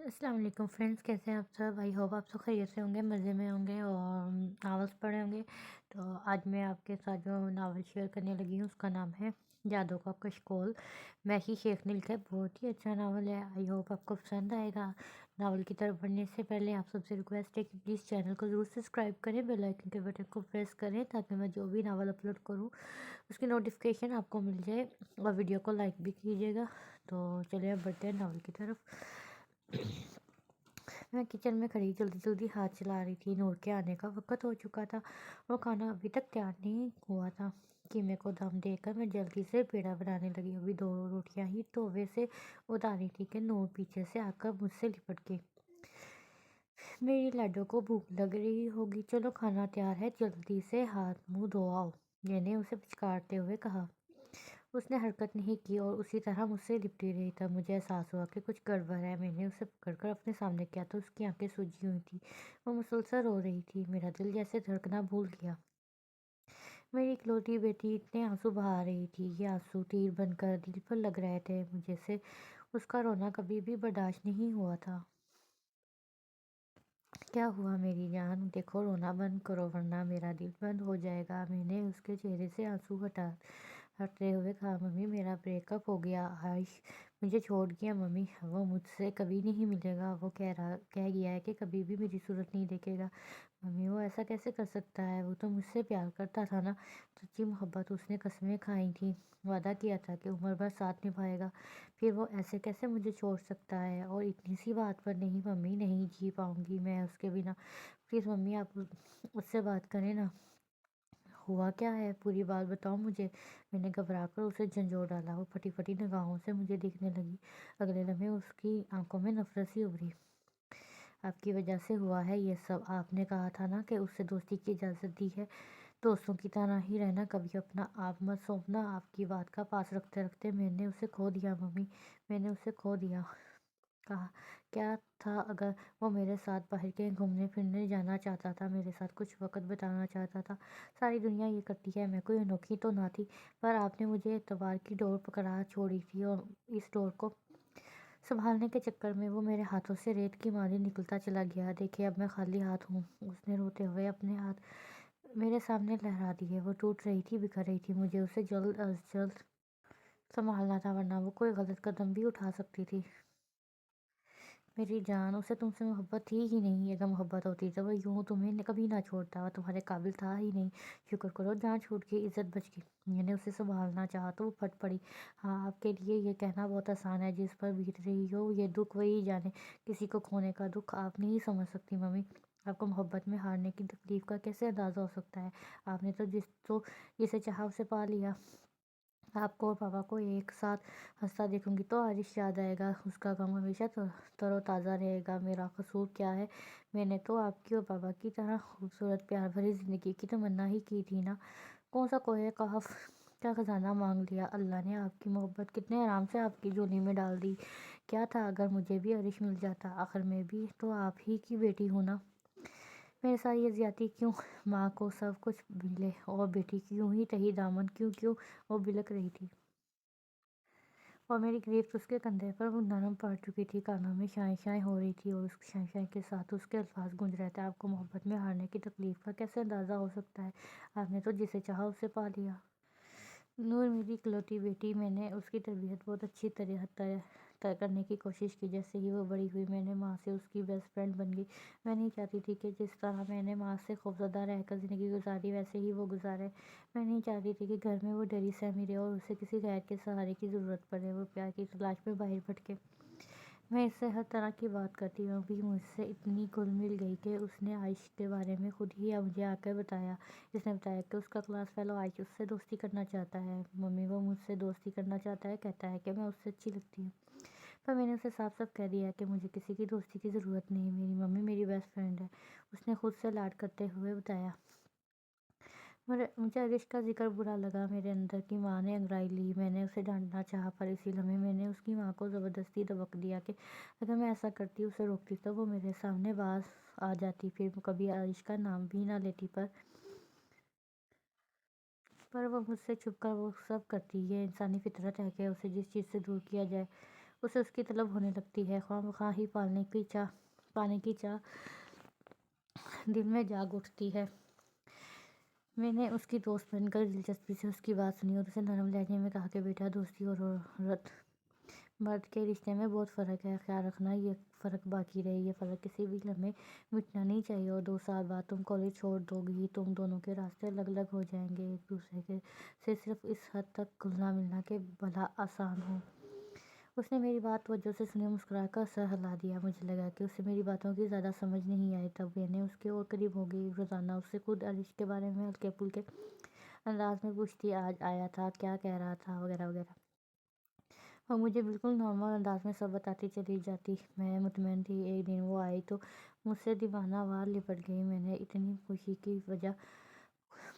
السلام علیکم فرینڈس، کیسے ہیں آپ سب؟ آئی ہوپ آپ سب خیریت سے ہوں گے، مزے میں ہوں گے اور ناولس پڑھے ہوں گے۔ تو آج میں آپ کے ساتھ جو ناول شیئر کرنے لگی ہوں اس کا نام ہے یادوں کا کشکول، میشی شیخ نے لکھا ہے۔ بہت ہی اچھا ناول ہے، آئی ہوپ آپ کو پسند آئے گا۔ ناول کی طرف بڑھنے سے پہلے آپ سب سے ریکویسٹ ہے کہ پلیز چینل کو ضرور سبسکرائب کریں، بیل آئکن کے بٹن کو پریس کریں تاکہ میں جو بھی ناول اپلوڈ کروں اس کی نوٹیفیکیشن آپ کو مل جائے، اور ویڈیو کو لائک بھی کیجیے گا۔ تو چلیے اب بڑھتے ہیں ناول کی طرف۔ میں کچن میں کھڑی جلدی جلدی ہاتھ چلا رہی تھی، نور کے آنے کا وقت ہو چکا تھا اور کھانا ابھی تک تیار نہیں ہوا تھا۔ قیمے کو دم دے کر میں جلدی سے پیڑا بنانے لگی، ابھی 2 روٹیاں ہی تووے سے اتاری تھی کہ نور پیچھے سے آ کر مجھ سے لپٹ کے میری لاڈو کو بھوک لگ رہی ہوگی، چلو کھانا تیار ہے، جلدی سے ہاتھ منہ دھو آؤ، میں نے اسے پچکارتے ہوئے کہا۔ اس نے حرکت نہیں کی اور اسی طرح مجھ سے لپٹی رہی، تب مجھے احساس ہوا کہ کچھ گڑبڑ ہے۔ میں نے اسے پکڑ کر اپنے سامنے کیا تو اس کی آنکھیں سوجی ہوئی تھی، وہ مسلسل رو رہی تھی۔ میرا دل جیسے دھڑکنا بھول گیا۔ میری اکلوتی بیٹی اتنے آنسو بہا رہی تھی، یہ آنسو تیر بن کر دل پر لگ رہے تھے، مجھے سے اس کا رونا کبھی بھی برداشت نہیں ہوا تھا۔ کیا ہوا میری جان؟ دیکھو رونا بند کرو ورنہ میرا دل بند ہو جائے گا، میں نے اس کے چہرے سے آنسو ہٹتے ہوئے کہا۔ ممی میرا بریک اپ ہو گیا، عائش مجھے چھوڑ گیا ممی، وہ مجھ سے کبھی نہیں ملے گا، وہ کہہ گیا ہے کہ کبھی بھی میری صورت نہیں دیکھے گا۔ ممی وہ ایسا کیسے کر سکتا ہے؟ وہ تو مجھ سے پیار کرتا تھا نا، سچی محبت، اس نے قسمیں کھائی تھیں، وعدہ کیا تھا کہ عمر بھر ساتھ نبھائے گا، پھر وہ ایسے کیسے مجھے چھوڑ سکتا ہے؟ اور اتنی سی بات پر نہیں ممی، نہیں جی پاؤں گی میں اس کے بنا، پلیز ممی آپ اس سے بات کریں نا۔ ہوا کیا ہے؟ پوری بات بتاؤ مجھے، میں نے گھبرا کر اسے جھنجھوڑ ڈالا۔ وہ پھٹی پھٹی نگاہوں سے مجھے دیکھنے لگی، اگلے لمحے اس کی آنکھوں میں نفرت سی ابھری۔ آپ کی وجہ سے ہوا ہے یہ سب، آپ نے کہا تھا نا کہ اس سے دوستی کی اجازت دی ہے، دوستوں کی طرح ہی رہنا، کبھی اپنا آپ مت سونپنا۔ آپ کی بات کا پاس رکھتے رکھتے میں نے اسے کھو دیا ممی، میں نے اسے کھو دیا۔ کہا کیا تھا؟ اگر وہ میرے ساتھ باہر کہیں گھومنے پھرنے جانا چاہتا تھا، میرے ساتھ کچھ وقت بتانا چاہتا تھا، ساری دنیا یہ کرتی ہے، میں کوئی انوکھی تو نہ تھی، پر آپ نے مجھے اعتبار کی ڈور پکڑا چھوڑی تھی، اور اس ڈور کو سنبھالنے کے چکر میں وہ میرے ہاتھوں سے ریت کی مانند نکلتا چلا گیا۔ دیکھیے اب میں خالی ہاتھ ہوں۔ اس نے روتے ہوئے اپنے ہاتھ میرے سامنے لہرا دیے، وہ ٹوٹ رہی تھی، بکھر رہی تھی، مجھے اسے جلد از جلد سنبھالنا تھا ورنہ وہ کوئی غلط قدم بھی اٹھا سکتی تھی۔ میری جان، اسے تم سے محبت تھی ہی نہیں، اگر محبت ہوتی تو وہ یوں تمہیں کبھی نہ چھوڑتا، وہ تمہارے قابل تھا ہی نہیں، شکر کرو جان چھوٹ گئی، عزت بچ گئی۔ میں نے اسے سنبھالنا چاہا تو وہ پھٹ پڑی۔ ہاں آپ کے لیے یہ کہنا بہت آسان ہے، جس پر بیت رہی ہو یہ دکھ وہی جانے، کسی کو کھونے کا دکھ آپ نہیں سمجھ سکتی ممی، آپ کو محبت میں ہارنے کی تکلیف کا کیسے اندازہ ہو سکتا ہے؟ آپ نے تو جسے چاہا اسے پا لیا۔ آپ کو اور پاپا کو ایک ساتھ ہنستا دیکھوں گی تو عارش یاد آئے گا، اس کا غم ہمیشہ تر و تازہ رہے گا۔ میرا قصور کیا ہے؟ میں نے تو آپ کی اور پاپا کی طرح خوبصورت پیار بھری زندگی کی تمنا ہی کی تھی نا، کون سا کوہ کہف کا خزانہ مانگ لیا؟ اللہ نے آپ کی محبت کتنے آرام سے آپ کی جھولی میں ڈال دی۔ کیا تھا اگر مجھے بھی عرش مل جاتا؟ آخر میں بھی تو آپ ہی کی بیٹی ہوں نا، میرے ساتھ یہ زیادتی کیوں؟ ماں کو سب کچھ ملے اور بیٹی کی یوں ہی تہی دامن کیوں؟ وہ بلک رہی تھی اور میری گرفت اس کے کندھے پر نرم پڑ چکی تھی، کانوں میں شائیں شائیں ہو رہی تھی اور اس شائیں شائیں کے ساتھ اس کے الفاظ گونج رہے تھے۔ آپ کو محبت میں ہارنے کی تکلیف کا کیسے اندازہ ہو سکتا ہے؟ آپ نے تو جسے چاہا اسے پا لیا۔ نور میری اکلوتی بیٹی، میں نے اس کی تربیت بہت اچھی طرح کرنے کی کوشش کی، جیسے ہی وہ بڑی ہوئی میں نے ماں سے اس کی بیسٹ فرینڈ بن گئی۔ میں نہیں چاہتی تھی کہ جس طرح میں نے ماں سے خوفزدہ رہ کر زندگی گزاری ویسے ہی وہ گزارے، میں نہیں چاہتی تھی کہ گھر میں وہ ڈری سہمی رہے اور اسے کسی غیر کے سہارے کی ضرورت پڑے، وہ پیار کی تلاش میں باہر بھٹکے۔ میں اس سے ہر طرح کی بات کرتی ہوں، ابھی مجھ سے اتنی گل مل گئی کہ اس نے عائش کے بارے میں خود ہی مجھے آ کر بتایا، اس نے بتایا کہ اس کا کلاس فیلو عائش اس سے دوستی کرنا چاہتا ہے۔ ممی وہ مجھ سے دوستی کرنا چاہتا ہے، کہتا ہے کہ میں اس سے اچھی لگتی ہوں، پر میں نے اسے صاف صاف کہہ دیا کہ مجھے کسی کی دوستی کی ضرورت نہیں، میری ممی میری بیسٹ فرینڈ ہے، اس نے خود سے لاڈ کرتے ہوئے بتایا۔ مجھے عرش کا ذکر برا لگا، میرے اندر کی ماں نے انگڑائی لی، میں نے اسے ڈانٹنا چاہا، پر اسی لمحے میں نے اس کی ماں کو زبردستی دبک دیا کہ اگر میں ایسا کرتی، اسے روکتی تو وہ میرے سامنے باز آ جاتی، پھر کبھی عرش کا نام بھی نہ لیتی، پر وہ مجھ سے چھپ کر وہ سب کرتی۔ یہ انسانی فطرت ہے کہ اسے جس چیز سے دور کیا جائے اسے اس کی طلب ہونے لگتی ہے، خواہ مخواہ ہی پانے کی چاہ دل میں جاگ اٹھتی ہے۔ میں نے اس کی دوست بن کر دلچسپی سے اس کی بات سنی اور اسے نرم لہجے میں کہا کہ بیٹا، دوستی اور عورت مرد کے رشتے میں بہت فرق ہے، خیال رکھنا یہ فرق باقی رہے، یہ فرق کسی بھی لمحے مٹنا نہیں چاہیے، اور 2 سال بعد تم کالج چھوڑ دو گی، تم دونوں کے راستے الگ الگ ہو جائیں گے، ایک دوسرے سے صرف اس حد تک گھلنا ملنا کہ بھلا آسان ہو۔ اس نے میری بات توجہ سے سنی اور مسکرا کر سر ہلا دیا۔ مجھے لگا کہ اسے میری باتوں کی زیادہ سمجھ نہیں آئی، تب میں نے اس کے اور قریب ہو گئی، روزانہ اس سے خود عرش کے بارے میں ہلکے پھلکے انداز میں پوچھتی، آج آیا تھا، کیا کہہ رہا تھا، وغیرہ وغیرہ، اور مجھے بالکل نارمل انداز میں سب بتاتی چلی جاتی۔ میں مطمئن تھی۔ ایک دن وہ آئی تو مجھ سے دیوانہ وار لپٹ گئی۔ میں نے اتنی خوشی کی وجہ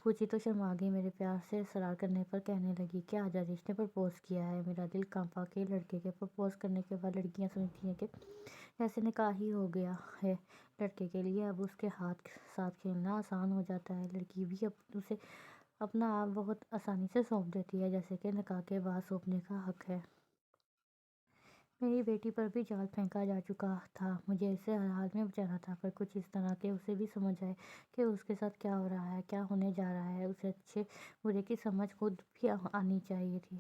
پوچھی تو شرما گئی، میرے پیار سے اصرار کرنے پر کہنے لگی کہ آج عرش نے پرپوز کیا ہے۔ میرا دل کانپا کہ لڑکے کے پرپوز کرنے کے بعد لڑکیاں سمجھتی ہیں کہ جیسے نکاح ہی ہو گیا ہے۔ لڑکے کے لیے اب اس کے ساتھ کھیلنا آسان ہو جاتا ہے، لڑکی بھی اب اسے اپنا آپ بہت آسانی سے سونپ دیتی ہے، جیسے کہ نکاح کے بعد سونپنے کا حق ہے۔ میری بیٹی پر بھی جال پھینکا جا چکا تھا، مجھے اسے ہر حال میں بچانا تھا، پر کچھ اس طرح کہ اسے بھی سمجھ آئے کہ اس کے ساتھ کیا ہو رہا ہے، کیا ہونے جا رہا ہے۔ اسے اچھے برے کی سمجھ خود بھی آنی چاہیے تھی۔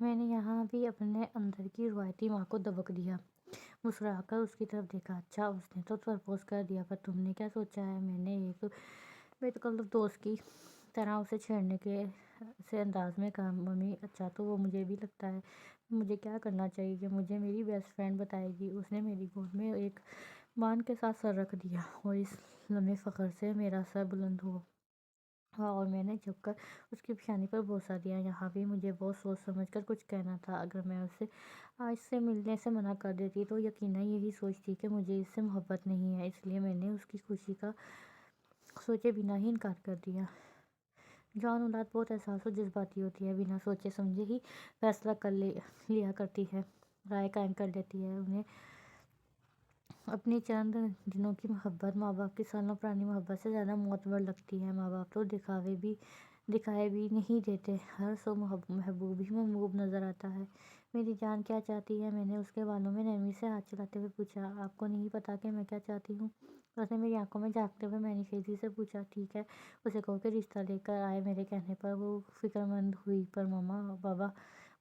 میں نے یہاں بھی اپنے اندر کی روایتی ماں کو دبک دیا، مسکرا کر اس کی طرف دیکھا۔ اچھا، اس نے تو پرپوز کر دیا، پر تم نے کیا سوچا ہے؟ میں نے ایک بے تکلف دوست کی طرح اسے چھیڑنے کے سے انداز میں کہا۔ ممی، اچھا تو وہ مجھے بھی لگتا ہے مجھے کیا کرنا چاہیے، یہ مجھے میری بیسٹ فرینڈ بتائے گی۔ اس نے میری گود میں ایک بان کے ساتھ سر رکھ دیا اور اس لمحے فخر سے میرا سر بلند ہوا اور میں نے جھک کر اس کی پیشانی پر بوسہ دیا۔ یہاں بھی مجھے بہت سوچ سمجھ کر کچھ کہنا تھا۔ اگر میں اسے آج سے ملنے سے منع کر دیتی تو یقیناً یہی سوچتی کہ مجھے اس سے محبت نہیں ہے، اس لیے میں نے اس کی خوشی کا سوچے بنا ہی انکار کر دیا۔ جوان اولاد بہت احساس اور جذباتی ہوتی ہے، بنا سوچے سمجھے ہی فیصلہ کر لیا کرتی ہے، رائے قائم کر لیتی ہے۔ انہیں اپنی چند دنوں کی محبت ماں باپ کی سالوں پرانی محبت سے زیادہ معتبر لگتی ہے۔ ماں باپ تو دکھائے بھی نہیں دیتے، ہر سو محبوب ہی محبوب نظر آتا ہے۔ میری جان کیا چاہتی ہے؟ میں نے اس کے بالوں میں نرمی سے ہاتھ چلاتے ہوئے پوچھا۔ آپ کو نہیں پتا کہ میں کیا چاہتی ہوں؟ اس نے میری آنکھوں میں جھانکتے ہوئے معنی خیزی سے پوچھا۔ ٹھیک ہے، اسے کہو کہ رشتہ لے کر آئے۔ میرے کہنے پر وہ فکرمند ہوئی۔ پر ماما،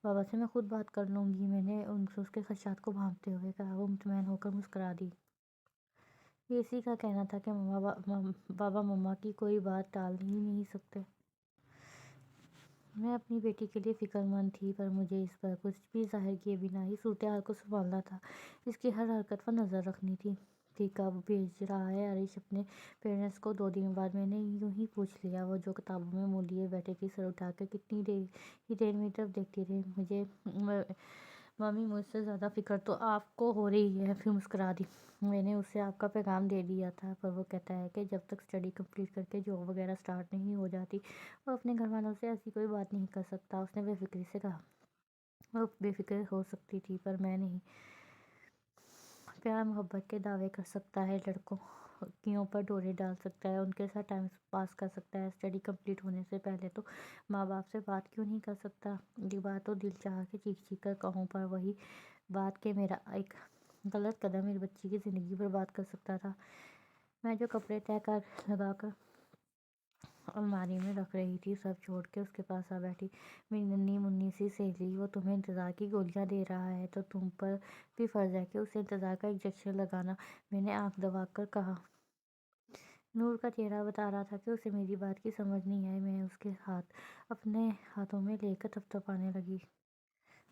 بابا سے میں خود بات کر لوں گی، میں نے اس کے خدشات کو بھانپتے ہوئے کہا۔ وہ مطمئن ہو کر مسکرا دی۔ یہ اسی کا کہنا تھا کہ بابا مما کی کوئی بات ٹال ہی نہیں سکتے۔ میں اپنی بیٹی کے لیے فکرمند تھی، پر مجھے اس پر کچھ بھی ظاہر کیے بنا ہی صورتحال کو سنبھالنا تھا، اس کی ہر حرکت پر نظر رکھنی تھی۔ کب بھیج رہا ہے عرش اپنے پیرنٹس کو؟ 2 دن بعد، میں نے یوں ہی پوچھ لیا۔ وہ جو کتابوں میں منہ لیے بیٹھے تھی، سر اٹھا کر کتنی دیر میری طرف دیکھتی رہی۔ ممی، مجھ سے زیادہ فکر تو آپ کو ہو رہی ہے، پھر مسکرا دی۔ میں نے اسے آپ کا پیغام دے دیا تھا، پر وہ کہتا ہے کہ جب تک اسٹڈی کمپلیٹ کر کے جاب وغیرہ سٹارٹ نہیں ہو جاتی وہ اپنے گھر والوں سے ایسی کوئی بات نہیں کر سکتا۔ اس نے بے فکری سے کہا۔ وہ بے فکر ہو سکتی تھی، پر میں نہیں۔ پیار محبت کے دعوے کر سکتا ہے، لڑکیوں پر ڈورے ڈال سکتا ہے، ان کے ساتھ ٹائم پاس کر سکتا ہے، اسٹڈی کمپلیٹ ہونے سے پہلے تو ماں باپ سے بات کیوں نہیں کر سکتا؟ یہ بات تو دل چاہا کہ چیخ چیخ کر کہوں، پر وہی بات کہ میرا ایک غلط قدم میری بچی کی زندگی برباد کر سکتا تھا۔ میں جو کپڑے تہہ لگا کر الماری میں رکھ رہی تھی، سب چھوڑ کے اس کے پاس آ بیٹھی۔ میری ننھی منھی سی سہیلی، وہ تمہیں انتظار کی گولیاں دے رہا ہے تو تم پر بھی فرض ہے کہ اسے انتظار کا انجیکشن لگانا۔ میں نے آنکھ دبا کر کہا۔ نور کا چہرہ بتا رہا تھا کہ اسے میری بات کی سمجھ نہیں آئی۔ میں اس کے ہاتھ اپنے ہاتھوں میں لے کر تھپتھپانے لگی۔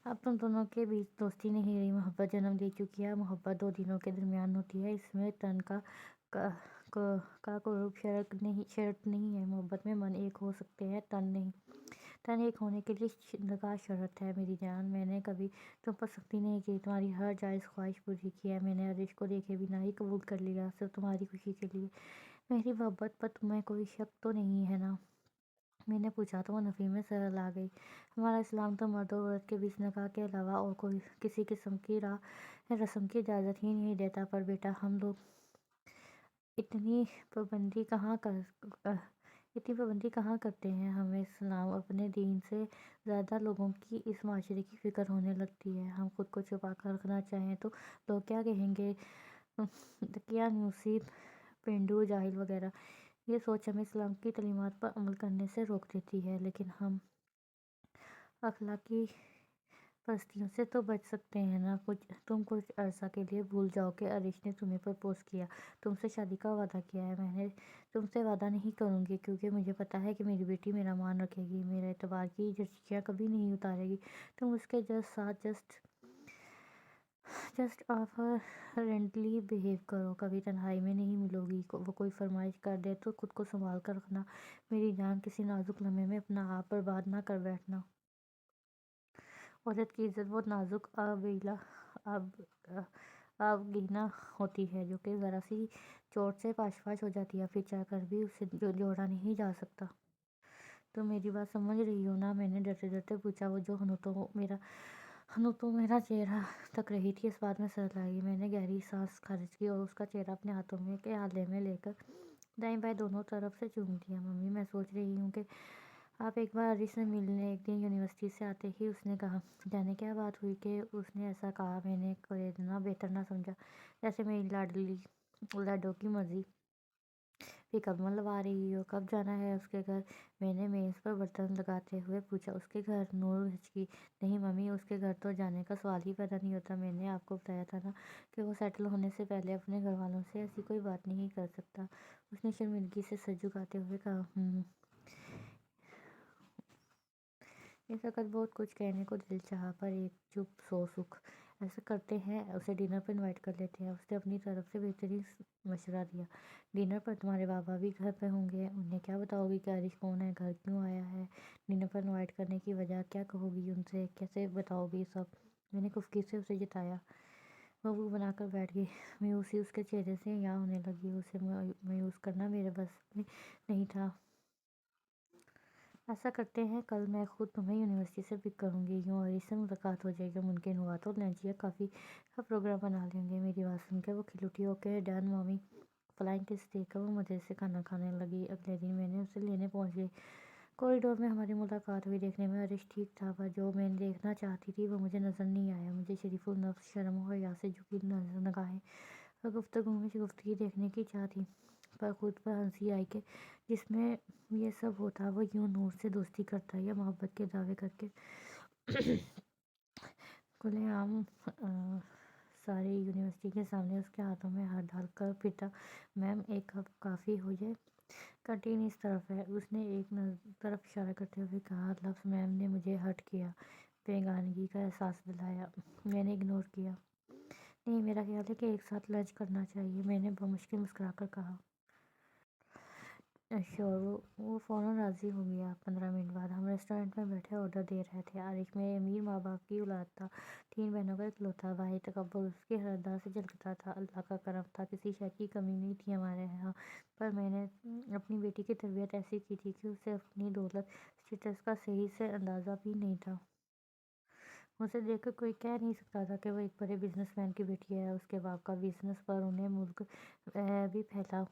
اب تم دونوں کے بیچ دوستی نہیں رہی، محبت جنم لے چکی ہے۔ محبت 2 دلوں کے درمیان ہوتی ہے، اس میں تن کا قرب شرط نہیں ہے۔ محبت میں من ایک ہو سکتے ہیں، تن نہیں۔ تن ایک ہونے کے لیے نکاح شرط ہے۔ میری جان، میں نے کبھی تم پر سختی نہیں کی، تمہاری ہر جائز خواہش پوری کی ہے۔ میں نے عرش کو دیکھے بنا ہی قبول کر لیا، صرف تمہاری خوشی کے لیے۔ میری محبت پر تمہیں کوئی شک تو نہیں ہے نا؟ میں نے پوچھا تو وہ نفی میں سر ہلا گئی۔ ہمارا اسلام تو مرد اور عورت کے بیچ نکاح کے علاوہ اور کسی قسم کی رسم کی اجازت ہی نہیں دیتا۔ پر بیٹا، ہم لوگ اتنی پابندی کہاں اتنی پابندی کہاں کرتے ہیں ہمیں اسلام اپنے دین سے زیادہ لوگوں کی اس معاشرے کی فکر ہونے لگتی ہے۔ ہم خود کو چھپا کر رکھنا چاہیں تو لوگ کیا کہیں گے، کیا نصیب پینڈو جاہل وغیرہ۔ یہ سوچ ہمیں اسلام کی تعلیمات پر عمل کرنے سے روک دیتی ہے، لیکن ہم اخلاقی پستیوں سے تو بچ سکتے ہیں نا۔ تم کچھ عرصہ کے لیے بھول جاؤ کہ عرش نے تمہیں پرپوز کیا، تم سے شادی کا وعدہ کیا ہے۔ میں تم سے وعدہ نہیں کروں گی، کیونکہ مجھے پتا ہے کہ میری بیٹی میرا مان رکھے گی، میرے اعتبار کی جھرکیاں کبھی نہیں اتارے گی۔ تم اس کے ساتھ جسٹ افرینٹلی بیہیو کرو، کبھی تنہائی میں نہیں ملو گی۔ وہ کوئی فرمائش کر دے تو خود کو سنبھال کر رکھنا میری جان، کسی نازک لمحے میں اپنا آپ برباد نہ کر بیٹھنا۔ عورت کی عزت بہت نازک آبگینہ ہوتی ہے، جو کہ ذرا سی چوٹ سے پاش پاش ہو جاتی ہے، پھر چاہ کر بھی اسے جوڑا نہیں جا سکتا۔ تم میری بات سمجھ رہی ہو نا؟ میں نے ڈرتے ڈرتے پوچھا۔ وہ جو ہنوتوں میرا چہرہ تک رہی تھی، اس بات میں سرد آئی۔ میں نے گہری سانس خارج کی اور اس کا چہرہ اپنے ہاتھوں کے آلے میں لے کر دائیں بائیں دونوں طرف سے چوم دیا۔ ممی، میں سوچ رہی ہوں کہ آپ ایک بار عرش سے ملنے ایک دن یونیورسٹی سے آتے ہی اس نے کہا، جانے کیا بات ہوئی کہ اس نے ایسا کہا۔ میں نے اتنا بہتر نہ سمجھا، جیسے میری لاڈو کی مرضی۔ پھر کب منگلوا رہی ہو، کب جانا ہے اس کے گھر؟ میں نے میز پر برتن لگاتے ہوئے پوچھا۔ اس کے گھر؟ نور ہچکی۔ نہیں ممی، اس کے گھر تو جانے کا سوال ہی پیدا نہیں ہوتا۔ میں نے آپ کو بتایا تھا نا کہ وہ سیٹل ہونے سے پہلے اپنے گھر والوں سے ایسی کوئی بات نہیں کر سکتا۔ اس نے شرمندگی سے سر جھکاتے ہوئے کہا، اس وقت بہت کچھ کہنے کو دل چاہا، پر ایک چپ سو سکھ۔ ایسا کرتے ہیں، اسے ڈنر پر انوائٹ کر لیتے ہیں۔ اس نے اپنی طرف سے بہترین مشورہ دیا۔ ڈنر پر تمہارے بابا بھی گھر پہ ہوں گے، انہیں کیا بتاؤ گی کہ عرش کون ہے، گھر کیوں آیا ہے، ڈنر پر انوائٹ کرنے کی وجہ کیا کہو گی، ان سے کیسے بتاؤ گی سب؟ میں نے خفگی سے اسے جتایا۔ وہ منہ بنا کر بیٹھ گئی۔ مایوسی اس کے چہرے سے عیاں ہونے لگی۔ اسے مایوس کرنا میرے بس میں نہیں تھا۔ ایسا کرتے ہیں، کل میں خود تمہیں یونیورسٹی سے پک کروں گی، یوں عرش سے ملاقات ہو جائے گی۔ ممکن ہوا تو لنچ یا کافی کا پروگرام بنا لیں گے۔ میری بات سن کے وہ کھل اٹھی۔ Okay done mummy. فلائنگ کس دے کر وہ مزے سے کھانا کھانے لگی۔ اگلے دن میں اسے لینے پہنچ گئی۔ کوریڈور میں ہماری ملاقات ہوئی۔ دیکھنے میں عرش ٹھیک تھا، پر جو میں دیکھنا چاہتی تھی وہ مجھے نظر نہیں آیا۔ مجھے شریف النفس، شرم و حیا سے جھکی نگاہیں اور گفتگو میں شگفتگی دیکھنے کی چاہ تھی، پر خود پر ہنسی آئی کہ جس میں یہ سب ہوتا وہ یوں نور سے دوستی کرتا یا محبت کے دعوے کر کے کھلے عام ساری یونیورسٹی کے سامنے اس کے ہاتھوں میں ہاتھ ڈال کر پھرتا۔ میم، ایک کپ کافی ہو جائے؟ کینٹین اس طرف ہے، اس نے ایک طرف اشارہ کرتے ہوئے کہا۔ لفظ میم نے مجھے ہرٹ کیا، بیگانگی کا احساس دلایا۔ میں نے اگنور کیا۔ نہیں، میرا خیال ہے کہ ایک ساتھ لنچ کرنا چاہیے، میں نے بمشکل مسکرا کر کہا۔ شور۔ وہ فوراً راضی ہو گیا۔ 15 منٹ بعد ہم ریسٹورینٹ میں بیٹھے آرڈر دے رہے تھے۔ عارش میں امیر ماں باپ کی اولاد تھا، 3 بہنوں کا اکلوتا بھائی۔ تکبر اس کی ہر ادا سے جھلکتا تھا۔ اللہ کا کرم تھا، کسی شے کی کمی نہیں تھی ہمارے یہاں، پر میں نے اپنی بیٹی کی تربیت ایسی کی تھی کہ اسے اپنی دولت، اسٹیٹس کا صحیح سے اندازہ بھی نہیں تھا۔ اسے دیکھ کر کوئی کہہ نہیں سکتا تھا کہ وہ ایک بڑے بزنس مین کی بیٹی ہے۔ اس کے باپ کا بزنس پر انہیں ملک بھی پھیلا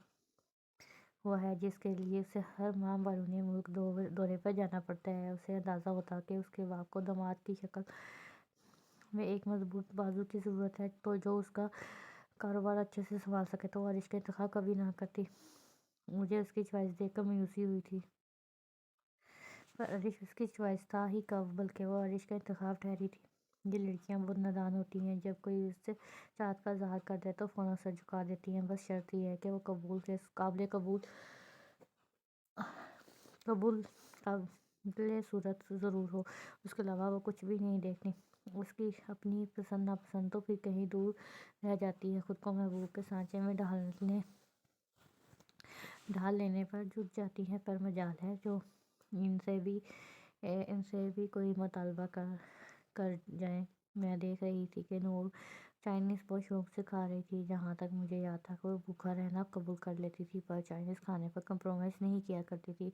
ہوا ہے، جس کے لیے اسے ہر ماہ بیرون ملک دورے پر جانا پڑتا ہے۔ اسے اندازہ ہوتا کہ اس کے باپ کو داماد کی شکل میں ایک مضبوط بازو کی ضرورت ہے، تو جو اس کا کاروبار اچھے سے سنبھال سکے، تو وہ عرش کا انتخاب کبھی نہ کرتی۔ مجھے اس کی چوائس دیکھ کر مایوسی ہوئی تھی، پر عرش اس کی چوائس تھا ہی کب، بلکہ وہ عرش کا انتخاب ٹھہری تھی۔ یہ لڑکیاں بہت نادان ہوتی ہیں، جب کوئی اس سے چاہت کا اظہار کر دے تو فوراً سر جھکا دیتی ہیں۔ بس شرط یہ ہے کہ وہ قابل صورت ضرور ہو، اس کے علاوہ وہ کچھ بھی نہیں دیکھتی۔ اس کی اپنی پسند ناپسند تو پھر کہیں دور رہ جاتی ہے، خود کو محبوب کے سانچے میں ڈھال لینے پر جھک جاتی ہیں۔ پر مجال ہے جو ان سے بھی کوئی مطالبہ کر جائیں۔ میں دیکھ رہی تھی کہ نور چائنیز بہت شوق سے کھا رہی تھی۔ جہاں تک مجھے یاد تھا کہ وہ بھوکا رہنا قبول کر لیتی تھی، پر چائنیز کھانے پر کمپرومائز نہیں کیا کرتی تھی،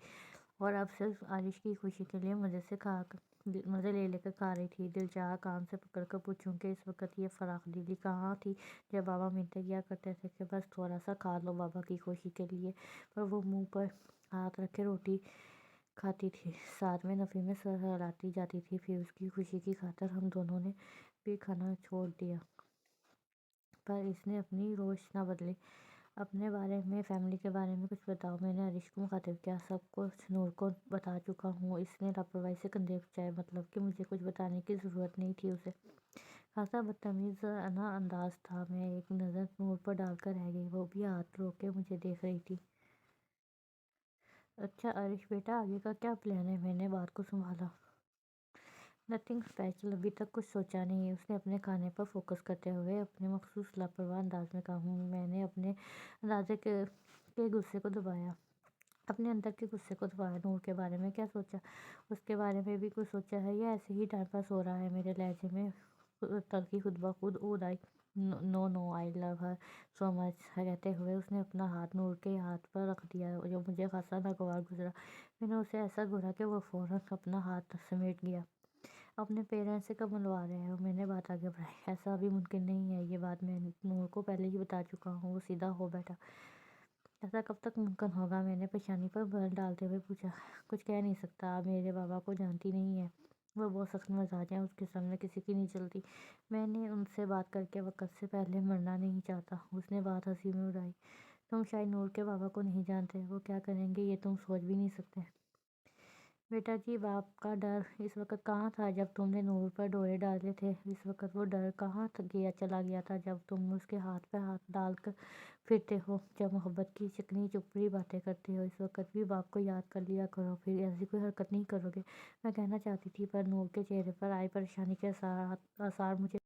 اور اب صرف عارش کی خوشی کے لیے مزے لے لے کر کھا رہی تھی۔ دل چاہا کان سے پکڑ کر پوچھوں کہ اس وقت یہ فراخ دلی کہاں تھی جب بابا منتیں کیا کرتے تھے کہ بس تھوڑا سا کھا لو بابا کی خوشی کے لیے، پر وہ منہ پر ہاتھ رکھ کے روٹی کھاتی تھی، ساتھ میں نفی میں سر ہلاتی جاتی تھی۔ پھر اس کی خوشی کی خاطر ہم دونوں نے بھی کھانا چھوڑ دیا، پر اس نے اپنی روش نہ بدلی۔ اپنے بارے میں، فیملی کے بارے میں کچھ بتاؤ، میں نے عرش کو مخاطب کیا۔ سب کچھ نور کو بتا چکا ہوں، اس نے لاپرواہی سے کندھے اچکائے، مطلب کہ مجھے کچھ بتانے کی ضرورت نہیں تھی اسے۔ خاصا بدتمیز نا انداز تھا۔ میں ایک نظر نور پر ڈال کر رہ گئی، وہ بھی ہاتھ روک کے مجھے دیکھ رہی تھی۔ اچھا عرش بیٹا، آگے کا کیا پلان ہے؟ میں نے بات کو سنبھالا۔ نتھنگ اسپیشل، ابھی تک کچھ سوچا نہیں۔ اس نے اپنے کھانے پر فوکس کرتے ہوئے اپنے مخصوص لاپرواہ انداز میں کہا۔ میں نے اپنے اندازے کے غصے کو دبایا، اپنے اندر کے غصے کو دبایا۔ نور کے بارے میں کیا سوچا؟ اس کے بارے میں بھی کچھ سوچا ہے یا ایسے ہی ٹائم پاس ہو رہا ہے؟ میرے لہجے میں تلخی خود بخود اڑ آئی۔ نو نو، آئی لو ہر سو مچ کہتے ہوئے اس نے اپنا ہاتھ نور کے ہاتھ پر رکھ دیا، جو مجھے خاصا ناگوار گزرا۔ میں نے اسے ایسا گھورا کہ وہ فوراً اپنا ہاتھ سمیٹ گیا۔ اپنے پیرنٹس سے کب ملوا رہے ہو؟ میں نے بات آگے بڑھائی۔ ایسا ابھی ممکن نہیں ہے، یہ بات میں نور کو پہلے ہی بتا چکا ہوں۔ وہ سیدھا ہو بیٹھا۔ ایسا کب تک ممکن ہوگا؟ میں نے پیشانی پر بل ڈالتے ہوئے پوچھا۔ کچھ کہہ نہیں سکتا، آپ میرے بابا کو جانتی نہیں ہیں، وہ بہت سخت مزاج ہیں، اس کے سامنے کسی کی نہیں چلتی۔ میں نے ان سے بات کر کے وقت سے پہلے مرنا نہیں چاہتا۔ اس نے بات ہنسی میں اڑائی۔ تم شاید نور کے بابا کو نہیں جانتے، وہ کیا کریں گے یہ تم سوچ بھی نہیں سکتے۔ بیٹا جی، باپ کا ڈر اس وقت کہاں تھا جب تم نے نور پر ڈورے ڈالے تھے؟ اس وقت وہ ڈر کہاں چلا گیا تھا جب تم اس کے ہاتھ پہ ہاتھ ڈال کر پھرتے ہو، جب محبت کی چکنی چپڑی باتیں کرتے ہو؟ اس وقت بھی باپ کو یاد کر لیا کرو، پھر ایسی کوئی حرکت نہیں کرو گے۔ میں کہنا چاہتی تھی، پر نور کے چہرے پر آئی پریشانی کے آثار مجھے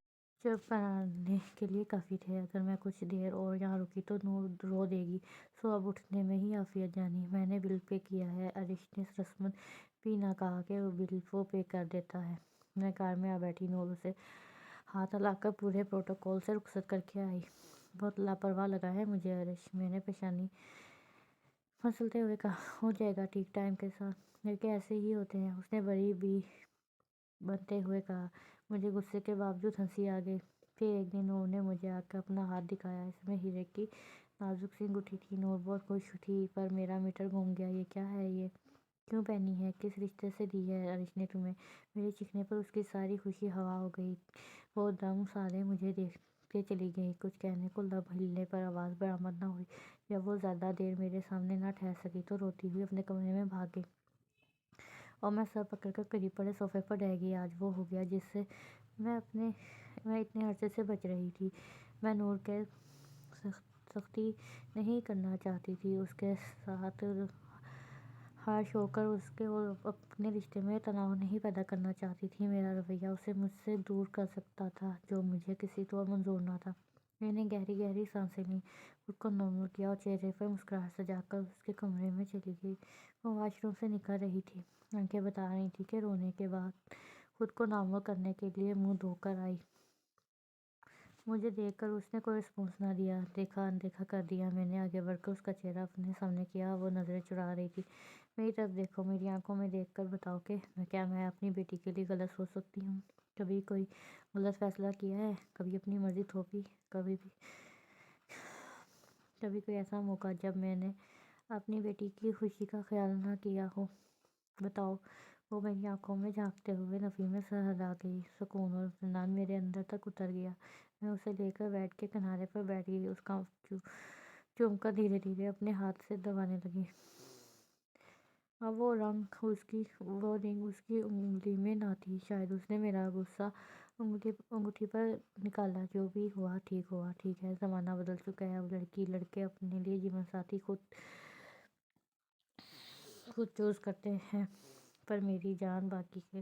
چپ کرانے کے لیے کافی تھے۔ اگر میں کچھ دیر اور یہاں رکی تو نور رو دے گی، سو اب اٹھنے میں ہی عافیت جانی۔ میں نے بل پے کیا ہے، عرش نے رسماً بھی نہ کہا کہ وہ بل وہ پے کر دیتا ہے۔ میں کار میں آ بیٹھی، نور اسے ہاتھ ہلا کر پورے پروٹوکول سے رخصت کر کے آئی۔ بہت لاپرواہ لگا ہے مجھے عرش، میں نے پیشانی پھسلتے ہوئے کہا۔ ہو جائے گا ٹھیک ٹائم کے ساتھ، لڑکے ایسے ہی ہوتے ہیں، اس نے بڑی بھی بنتے ہوئے کہا۔ مجھے غصے کے باوجود ہنسی آ گئی۔ پھر ایک دن نور نے مجھے آ کر اپنا ہاتھ دکھایا، اس میں ہیرے کی نازک سی انگوٹھی تھی۔ نور بہت خوش تھی، پر میرا میٹر گھوم گیا۔ یہ کیا ہے؟ یہ کیوں پہنی ہے؟ کس رشتے سے دی ہے عرش نے تمہیں؟ میرے چیخنے پر اس کی ساری خوشی ہوا ہو گئی۔ وہ دم سارے مجھے دیکھتے چلی گئی، کچھ کہنے کو لب ہلنے پر آواز برآمد نہ ہوئی۔ جب وہ زیادہ دیر میرے سامنے نہ ٹھہر سکی تو روتی ہوئی اپنے کمرے میں بھاگ گئی، اور میں سر پکڑ کر قریب پڑے صوفے پر رہ گئی۔ آج وہ ہو گیا جس سے میں اتنے عرصے سے بچ رہی تھی۔ میں نور کے سختی نہیں کرنا چاہتی تھی، اس کے ساتھ ہارش ہو کر اس کے اور اپنے رشتے میں تناؤ نہیں پیدا کرنا چاہتی تھی۔ میرا رویہ اسے مجھ سے دور کر سکتا تھا، جو مجھے کسی طور منظور نہ تھا۔ میں نے گہری گہری سانسیں لیں، خود کو نارمل کیا اور چہرے پر مسکراہٹ سجا کر اس کے کمرے میں چلی گئی۔ وہ واش روم سے نکل رہی تھی، آنکھیں بتا رہی تھیں کہ رونے کے بعد خود کو نارمل کرنے کے لیے منہ دھو کر آئی۔ مجھے دیکھ کر اس نے کوئی رسپانس نہ دیا، دیکھا اندیکھا کر دیا۔ میں نے آگے بڑھ کر اس کا چہرہ اپنے سامنے کیا، وہ نظریں چرا رہی تھی۔ میری طرف دیکھو، میری آنکھوں میں دیکھ کر بتاؤ کہ کیا میں اپنی بیٹی کے لیے غلط سوچ سکتی ہوں؟ کبھی کوئی غلط فیصلہ کیا ہے؟ کبھی اپنی مرضی تھوپی؟ کبھی کوئی ایسا موقع جب میں نے اپنی بیٹی کی خوشی کا خیال نہ کیا ہو؟ بتاؤ۔ وہ میری آنکھوں میں جھانکتے ہوئے نفی میں سر ہلا گئی۔ سکون اور اطمینان میرے اندر تک اتر گیا۔ میں اسے لے کر بیڈ کے کنارے پر بیٹھ گئی، اس کا چوم کر دھیرے دھیرے اپنے ہاتھ سے دبانے لگی۔ اب وہ رنگ اس کی انگلی میں نہ تھی، شاید اس نے میرا غصہ انگوٹھی پر نکالا۔ جو بھی ہوا ٹھیک ہوا، ٹھیک ہے، زمانہ بدل چکا ہے، اب لڑکے اپنے لیے جیون ساتھی خود چوز کرتے ہیں، پر میری جان، باقی کے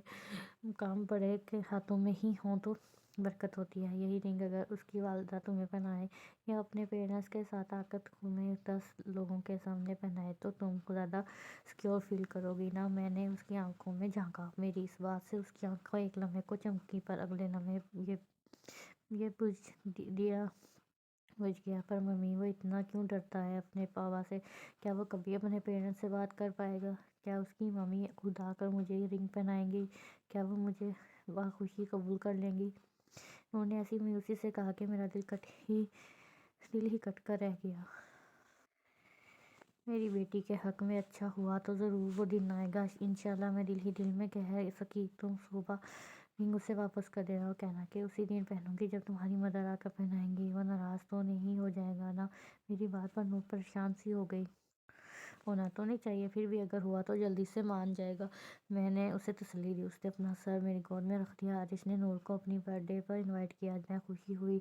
کام بڑے کے ہاتھوں میں ہی ہوں تو برکت ہوتی ہے۔ یہی رنگ اگر اس کی والدہ تمہیں پہنائے یا اپنے پیرنٹس کے ساتھ آ کر تمہیں 10 لوگوں کے سامنے پہنائے تو تم زیادہ سیکیور فیل کرو گی نا؟ میں نے اس کی آنکھوں میں جھانکا۔ میری اس بات سے اس کی آنکھیں ایک لمحے کو چمکی، پر اگلے لمحے یہ بجھ گیا۔ پر ممی، وہ اتنا کیوں ڈرتا ہے اپنے بابا سے؟ کیا وہ کبھی اپنے پیرنٹس سے بات کر پائے گا؟ کیا اس کی ممی خود آ کر مجھے یہ رنگ پہنائیں گی؟ کیا وہ مجھے باخوشی قبول کر لیں گی؟ انہوں نے ایسی مایوسی سے کہا کہ میرا دل ہی کٹ کر رہ گیا۔ میری بیٹی کے حق میں اچھا ہوا تو ضرور وہ دن آئے گا انشاءاللہ۔ میں دل ہی دل میں کہہ سکی تم صوبہ رنگ اسے واپس کر دینا اور کہنا کہ اسی دن پہنوں گی جب تمہاری مدر آ کر پہنائیں گی۔ وہ ناراض تو نہیں ہو جائے گا نا؟ میری بات پر نور پریشان سی ہو گئی۔ ہونا تو نہیں چاہیے، پھر بھی اگر ہوا تو جلدی سے مان جائے گا۔ میں نے اسے تسلی دی۔ اس نے اپنا سر میری گود میں رکھ دیا۔ آرش نے نور کو اپنی برتھ ڈے پر انوائٹ کیا۔ میں خوشی ہوئی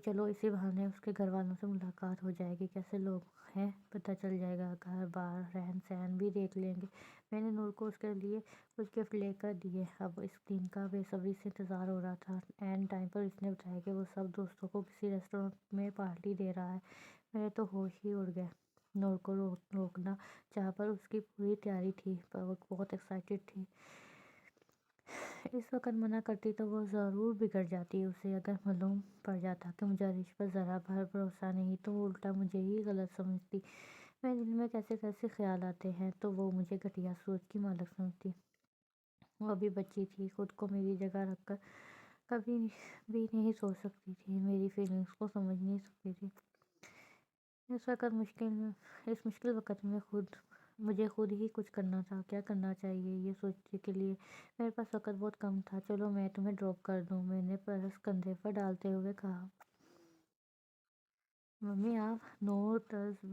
چلو اسی بہانے اس کے گھر والوں سے ملاقات ہو جائے گی، کیسے لوگ ہیں پتہ چل جائے گا، گھر بار رہن سہن بھی دیکھ لیں گے۔ میں نے نور کو اس کے لیے کچھ گفٹ لے کر دیے۔ اب اس دن کا بے صبری سے انتظار ہو رہا تھا۔ اینڈ ٹائم پر اس نے بتایا کہ وہ سب دوستوں کو کسی ریسٹورینٹ میں پارٹی دے رہا ہے۔ میرے تو ہوش ہی اڑ گئے۔ نور کو روکنا چاہ پر اس کی پوری تیاری تھی، پر وہ بہت ایکسائٹیڈ تھی۔ اس وقت منع کرتی تو وہ ضرور بگڑ جاتی۔ اسے اگر معلوم پڑ جاتا کہ مجھے عرش پر ذرا بھر بھروسہ نہیں تو وہ الٹا مجھے ہی غلط سمجھتی۔ میرے دل میں کیسے کیسے خیال آتے ہیں تو وہ مجھے گھٹیا سوچ کی مالک سمجھتی۔ وہ ابھی بچی تھی، خود کو میری جگہ رکھ کر کبھی بھی نہیں سوچ سکتی تھی، میری فیلنگز کو سمجھ نہیں سکتی تھی۔ اس مشکل وقت میں مجھے خود ہی کچھ کرنا تھا۔ کیا کرنا چاہیے یہ سوچنے کے لیے میرے پاس وقت بہت کم تھا۔ چلو میں تمہیں ڈراپ کر دوں، میں نے پرس کندھے پر ڈالتے ہوئے کہا۔ ممی آپ نوٹس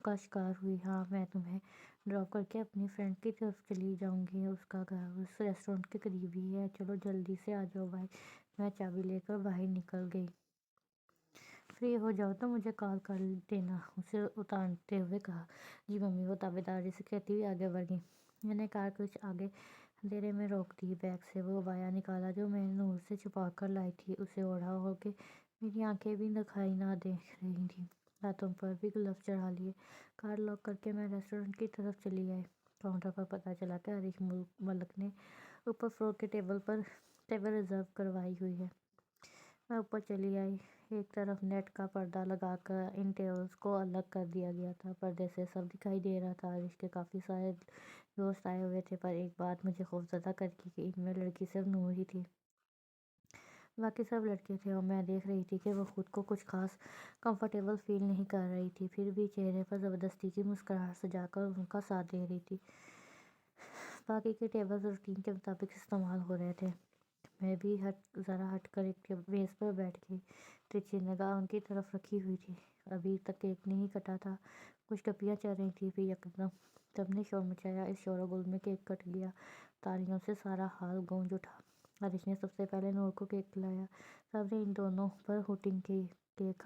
کا شکار ہوئی۔ ہاں میں تمہیں ڈراپ کر کے اپنی فرینڈ کی طرف چلی جاؤں گی، اس کا گھر اس ریسٹورینٹ کے قریب ہی ہے، چلو جلدی سے آ جاؤ بھائی۔ میں چابی لے کر باہر نکل گئی۔ فری ہو جاؤ تو مجھے کال کر دینا، اسے اتارتے ہوئے کہا۔ جی ممی، وہ تابعداری سے کہتی ہوئی آگے بڑھ گئی۔ میں نے کار کچھ آگے اندھیرے میں روک دی۔ بیگ سے وہ عبایا نکالا جو میں نے نور سے چھپا کر لائی تھی، اسے اوڑھا ہو کے میری آنکھیں بھی دکھائی نہ دے رہی تھیں، ہاتھوں پر بھی گلوز چڑھا لیے۔ کار لاک کر کے میں ریسٹورینٹ کی طرف چلی آئی۔ کاؤنٹر پر پتہ چلا کہ عرش ملک نے اوپر فلور کے ٹیبل ریزرو کروائی ہوئی ہے۔ میں اوپر چلی آئی۔ ایک طرف نیٹ کا پردہ لگا کر ان ٹیبلز کو الگ کر دیا گیا تھا۔ پردے سے سب دکھائی دے رہا تھا۔ عرش کے کافی سارے دوست آئے ہوئے تھے، پر ایک بات مجھے خوفزدہ کر گئی کہ ان میں لڑکی صرف نور ہی تھی، باقی سب لڑکے تھے، اور میں دیکھ رہی تھی کہ وہ خود کو کچھ خاص کمفرٹیبل فیل نہیں کر رہی تھی، پھر بھی چہرے پر زبردستی کی مسکراہٹ سجا کر ان کا ساتھ دے رہی تھی۔ باقی کے ٹیبلز روٹین کے مطابق استعمال ہو رہے تھے۔ میں بھی ذرا ہٹ کر ایک میز پر بیٹھ گئی، ترچھی نگاہ ان کی طرف رکھی ہوئی تھی۔ ابھی تک کیک نہیں کٹا تھا، کچھ گپیاں چل رہی تھیں، پھر یکدم سب نے شور مچایا۔ اس شور و گل میں کیک کٹ گیا، تالیوں سے سارا ہال گونج اٹھا۔ عرش نے سب سے پہلے نور کو کیک کھلایا۔ سب نے ان دونوں پر ہوٹنگ کی۔ کیک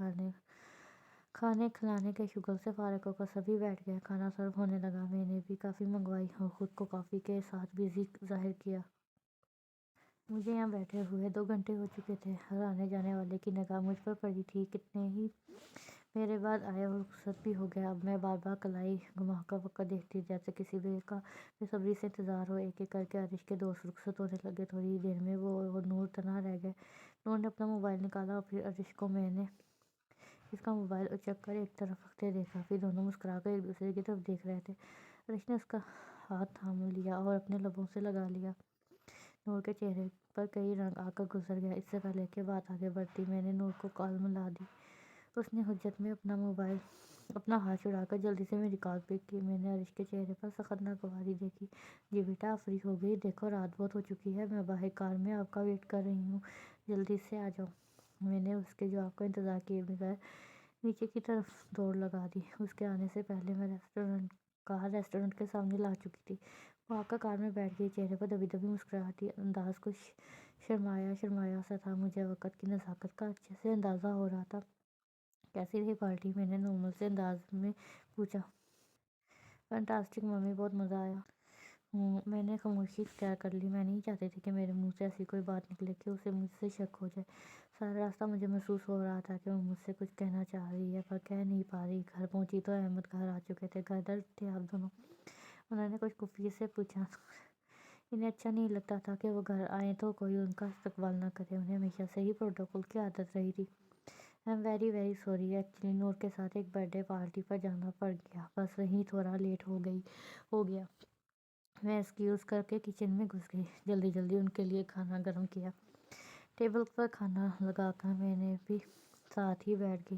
کھانے کھلانے کے شغل سے فارغ ہو کر سبھی بیٹھ گئے۔ کھانا سرو ہونے لگا۔ میں نے بھی کافی منگوائی اور خود کو کافی کے ساتھ بزی ظاہر کیا۔ مجھے یہاں بیٹھے ہوئے 2 گھنٹے ہو چکے تھے۔ ہر آنے جانے والے کی نگاہ مجھ پر پڑی تھی۔ کتنے ہی میرے بعد آئے اور رخصت بھی ہو گئے۔ اب میں بار بار کلائی گھما کر وقت دیکھتی، جیسے کسی کا بے صبری سے انتظار ہو۔ ایک ایک کر کے عرش کے دوست رخصت ہونے لگے۔ تھوڑی ہی دیر میں وہ اور نور تنہا رہ گئے۔ نور نے اپنا موبائل نکالا اور پھر عرش کو میں نے اس کا موبائل اچک کر ایک طرف رکھتے دیکھا، پھر دونوں مسکرا کر ایک دوسرے کی طرف دیکھ رہے تھے۔ عرش نے اس کا ہاتھ تھام لیا اور اپنے لبوں سے لگا لیا۔ نور کے چہرے پر کئی رنگ آ کر گزر گئے۔ اس سے پہلے کہ بات آگے بڑھتی، میں نے نور کو کال ملا دی۔ اس نے حجت میں اپنا ہاتھ چھڑا کر جلدی سے میری کال پک کی۔ میں نے عرش کے چہرے پر سخت ناگواری دیکھی۔ جی بیٹا آپ فری ہو گئی؟ دیکھو رات بہت ہو چکی ہے، میں باہر کار میں آپ کا ویٹ کر رہی ہوں، جلدی سے آ جاؤ۔ میں نے اس کے جواب کا انتظار کیے بغیر نیچے کی طرف دوڑ لگا دی۔ اس کے آنے سے پہلے میں ریسٹورینٹ کے سامنے لا چکی تھی۔ وہ آ کر کار میں بیٹھ گئی، چہرے پر دبی دبی مسکراہٹ تھی، انداز کچھ شرمایا سا تھا۔ مجھے وقت کی نزاکت کا اچھے سے اندازہ ہو رہا تھا۔ کیسی رہی پارٹی؟ میں نے نارمل سے انداز میں پوچھا۔ فینٹاسٹک ممی، بہت مزہ آیا۔ میں نے خاموشی اختیار کر لی۔ میں نہیں چاہتی تھی کہ میرے منہ سے ایسی کوئی بات نکلے کہ اسے مجھ سے شک ہو جائے۔ سارا راستہ مجھے محسوس ہو رہا تھا کہ وہ مجھ سے کچھ کہنا چاہ رہی ہے، پر کہہ نہیں پا رہی۔ گھر پہنچی تو احمد گھر آ چکے تھے۔ گھر در تھے آپ دونوں؟ انہوں نے کچھ خفیے سے پوچھا۔ انہیں اچھا نہیں لگتا تھا کہ وہ گھر آئیں تو کوئی ان کا استقبال نہ کرے، انہیں ہمیشہ سے ہی پروٹوکول کی عادت رہی تھی۔ I am very very sorry, actually Noor کے ساتھ ایک برتھ ڈے پارٹی پر جانا پڑ گیا، بس وہیں تھوڑا لیٹ ہو گیا۔ میں ایکسکیوز کر کے کچن میں گھس گئی، جلدی جلدی ان کے لیے کھانا گرم کیا۔ ٹیبل پر کھانا لگا کر میں نے بھی ساتھ ہی بیٹھ گئی۔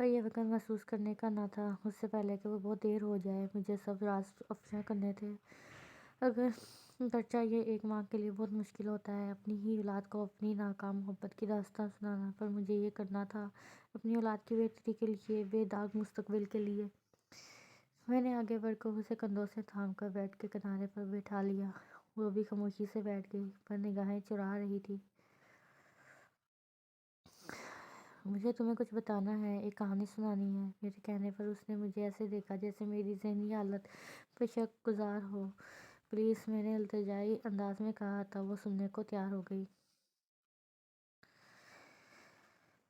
پر یہ وقت محسوس کرنے کا نہ تھا، اس سے پہلے کہ وہ بہت دیر ہو جائے۔ مجھے سب راز افشا کرنے تھے، اگرچہ یہ ایک ماں کے لیے بہت مشکل ہوتا ہے اپنی ہی اولاد کو اپنی ناکام محبت کی داستان سنانا، پر مجھے یہ کرنا تھا، اپنی اولاد کی بہتری کے لیے، بے داغ مستقبل کے لیے۔ میں نے آگے بڑھ کر اسے کندھوں سے تھام کر بیڈ کے کنارے پر بٹھا لیا۔ وہ بھی خاموشی سے بیٹھ گئی، پر نگاہیں چرا رہی تھی۔ مجھے تمہیں کچھ بتانا ہے، ایک کہانی سنانی ہے۔ میرے کہنے پر اس نے مجھے ایسے دیکھا جیسے میری ذہنی حالت پہ شک گزار ہو۔ پلیز، میں نے التجائی انداز میں کہا تھا۔ وہ سننے کو تیار ہو گئی،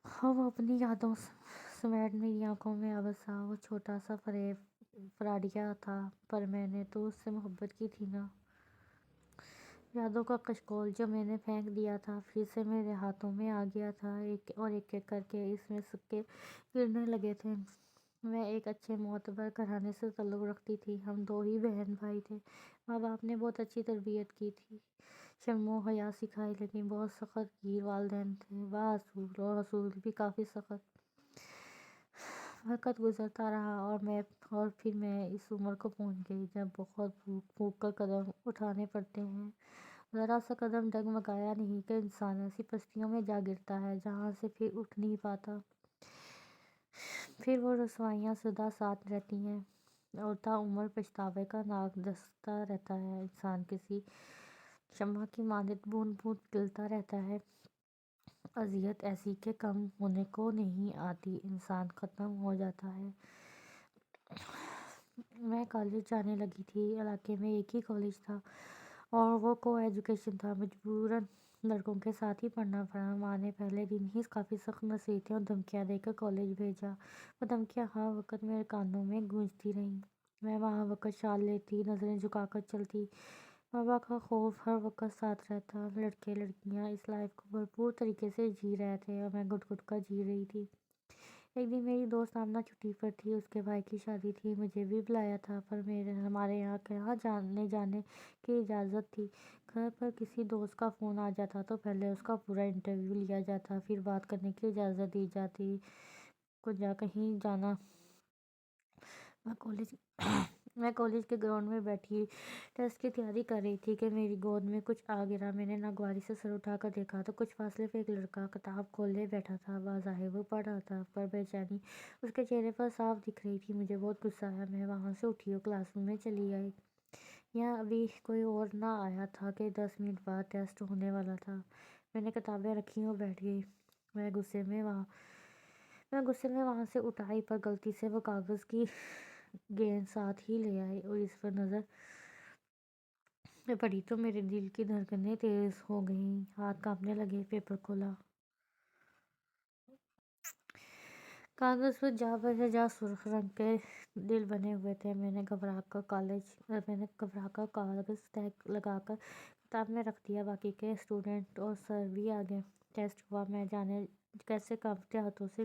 اور وہ اپنی یادوں سمیٹ میری آنکھوں میں اب سا۔ وہ چھوٹا سا فراڈیا تھا، پر میں نے تو اس سے محبت کی تھی نا۔ یادوں کا کشکول جو میں نے پھینک دیا تھا پھر سے میرے ہاتھوں میں آ گیا تھا، ایک ایک کر کے اس میں سکے گرنے لگے تھے۔ میں ایک اچھے معتبر گھرانے سے تعلق رکھتی تھی، ہم دو ہی بہن بھائی تھے۔ ماں باپ نے بہت اچھی تربیت کی تھی، شرم و حیا سکھائی، لیکن بہت سخت گیر والدین تھے، بااصول اور اصول بھی کافی سخت۔ وقت گزرتا رہا اور پھر میں اس عمر کو پہنچ گئی جب بہت بھوک بھوک کر قدم اٹھانے پڑتے ہیں۔ ذرا سا قدم ڈگمگایا نہیں کہ انسان ایسی پستیوں میں جا گرتا ہے جہاں سے پھر اٹھ نہیں پاتا۔ پھر وہ رسوائیاں سدا ساتھ رہتی ہیں، اور تا عمر پچھتاوے کا ناگ ڈستا رہتا ہے۔ انسان کسی شمع کی مانند بوند بوند پگھلتا رہتا ہے۔ اذیت ایسی کہ کم ہونے کو نہیں آتی، انسان ختم ہو جاتا ہے۔ میں کالج جانے لگی تھی۔ علاقے میں ایک ہی کالج تھا، اور وہ کو ایجوکیشن تھا۔ مجبوراً لڑکوں کے ساتھ ہی پڑھنا پڑا۔ ماں نے پہلے دن ہی کافی سخت نصیحتیں اور دھمکیاں دے کر کالج بھیجا۔ وہ دھمکیاں ہر وقت میرے کانوں میں گونجتی رہیں۔ میں وہاں وقت شال لیتی، نظریں جھکا کر چلتی۔ بابا کا خوف ہر وقت ساتھ رہتا۔ لڑکے لڑکیاں اس لائف کو بھرپور طریقے سے جی رہے تھے، اور میں گھٹ گھٹ کر جی رہی تھی۔ ایک دن میری دوست آمنہ چھٹی پر تھی، اس کے بھائی کی شادی تھی۔ مجھے بھی بلایا تھا، پر ہمارے یہاں کہاں جانے کی اجازت تھی۔ گھر پر کسی دوست کا فون آ جاتا تو پہلے اس کا پورا انٹرویو لیا جاتا، پھر بات کرنے کی اجازت دی جاتی۔ کہیں جانا۔ میں کالج کے گراؤنڈ میں بیٹھی ٹیسٹ کی تیاری کر رہی تھی کہ میری گود میں کچھ آ گرا۔ میں نے ناگواری سے سر اٹھا کر دیکھا تو کچھ فاصلے پہ ایک لڑکا کتاب کھولے بیٹھا تھا۔ بظاہر وہ پڑھ رہا تھا، پر بے چینی اس کے چہرے پر صاف دکھ رہی تھی۔ مجھے بہت غصہ آیا۔ میں وہاں سے اٹھی اور کلاس روم میں چلی آئی۔ یہاں ابھی کوئی اور نہ آیا تھا کہ 10 منٹ بعد ٹیسٹ ہونے والا تھا۔ میں نے کتابیں رکھیں اور بیٹھ گئی۔ میں غصے میں وہاں سے اٹھ آئی، پر غلطی سے وہ کاغذ کی گیند ساتھ ہی لے آئی، اور اس پر نظر پڑی تو میرے دل کی دھڑکنیں تیز ہو گئیں، ہاتھ کانپنے لگے۔ پیپر کھولا۔ کاغذ پر جا بجا سرخ رنگ کے دل بنے ہوئے تھے۔ میں نے گھبرا کر کاغذ تہہ لگا کر کتاب میں رکھ دیا۔ باقی کے اسٹوڈنٹ اور سر بھی آ گئے۔ ٹیسٹ ہوا۔ میں جانے کیسے کانپتے ہاتھوں سے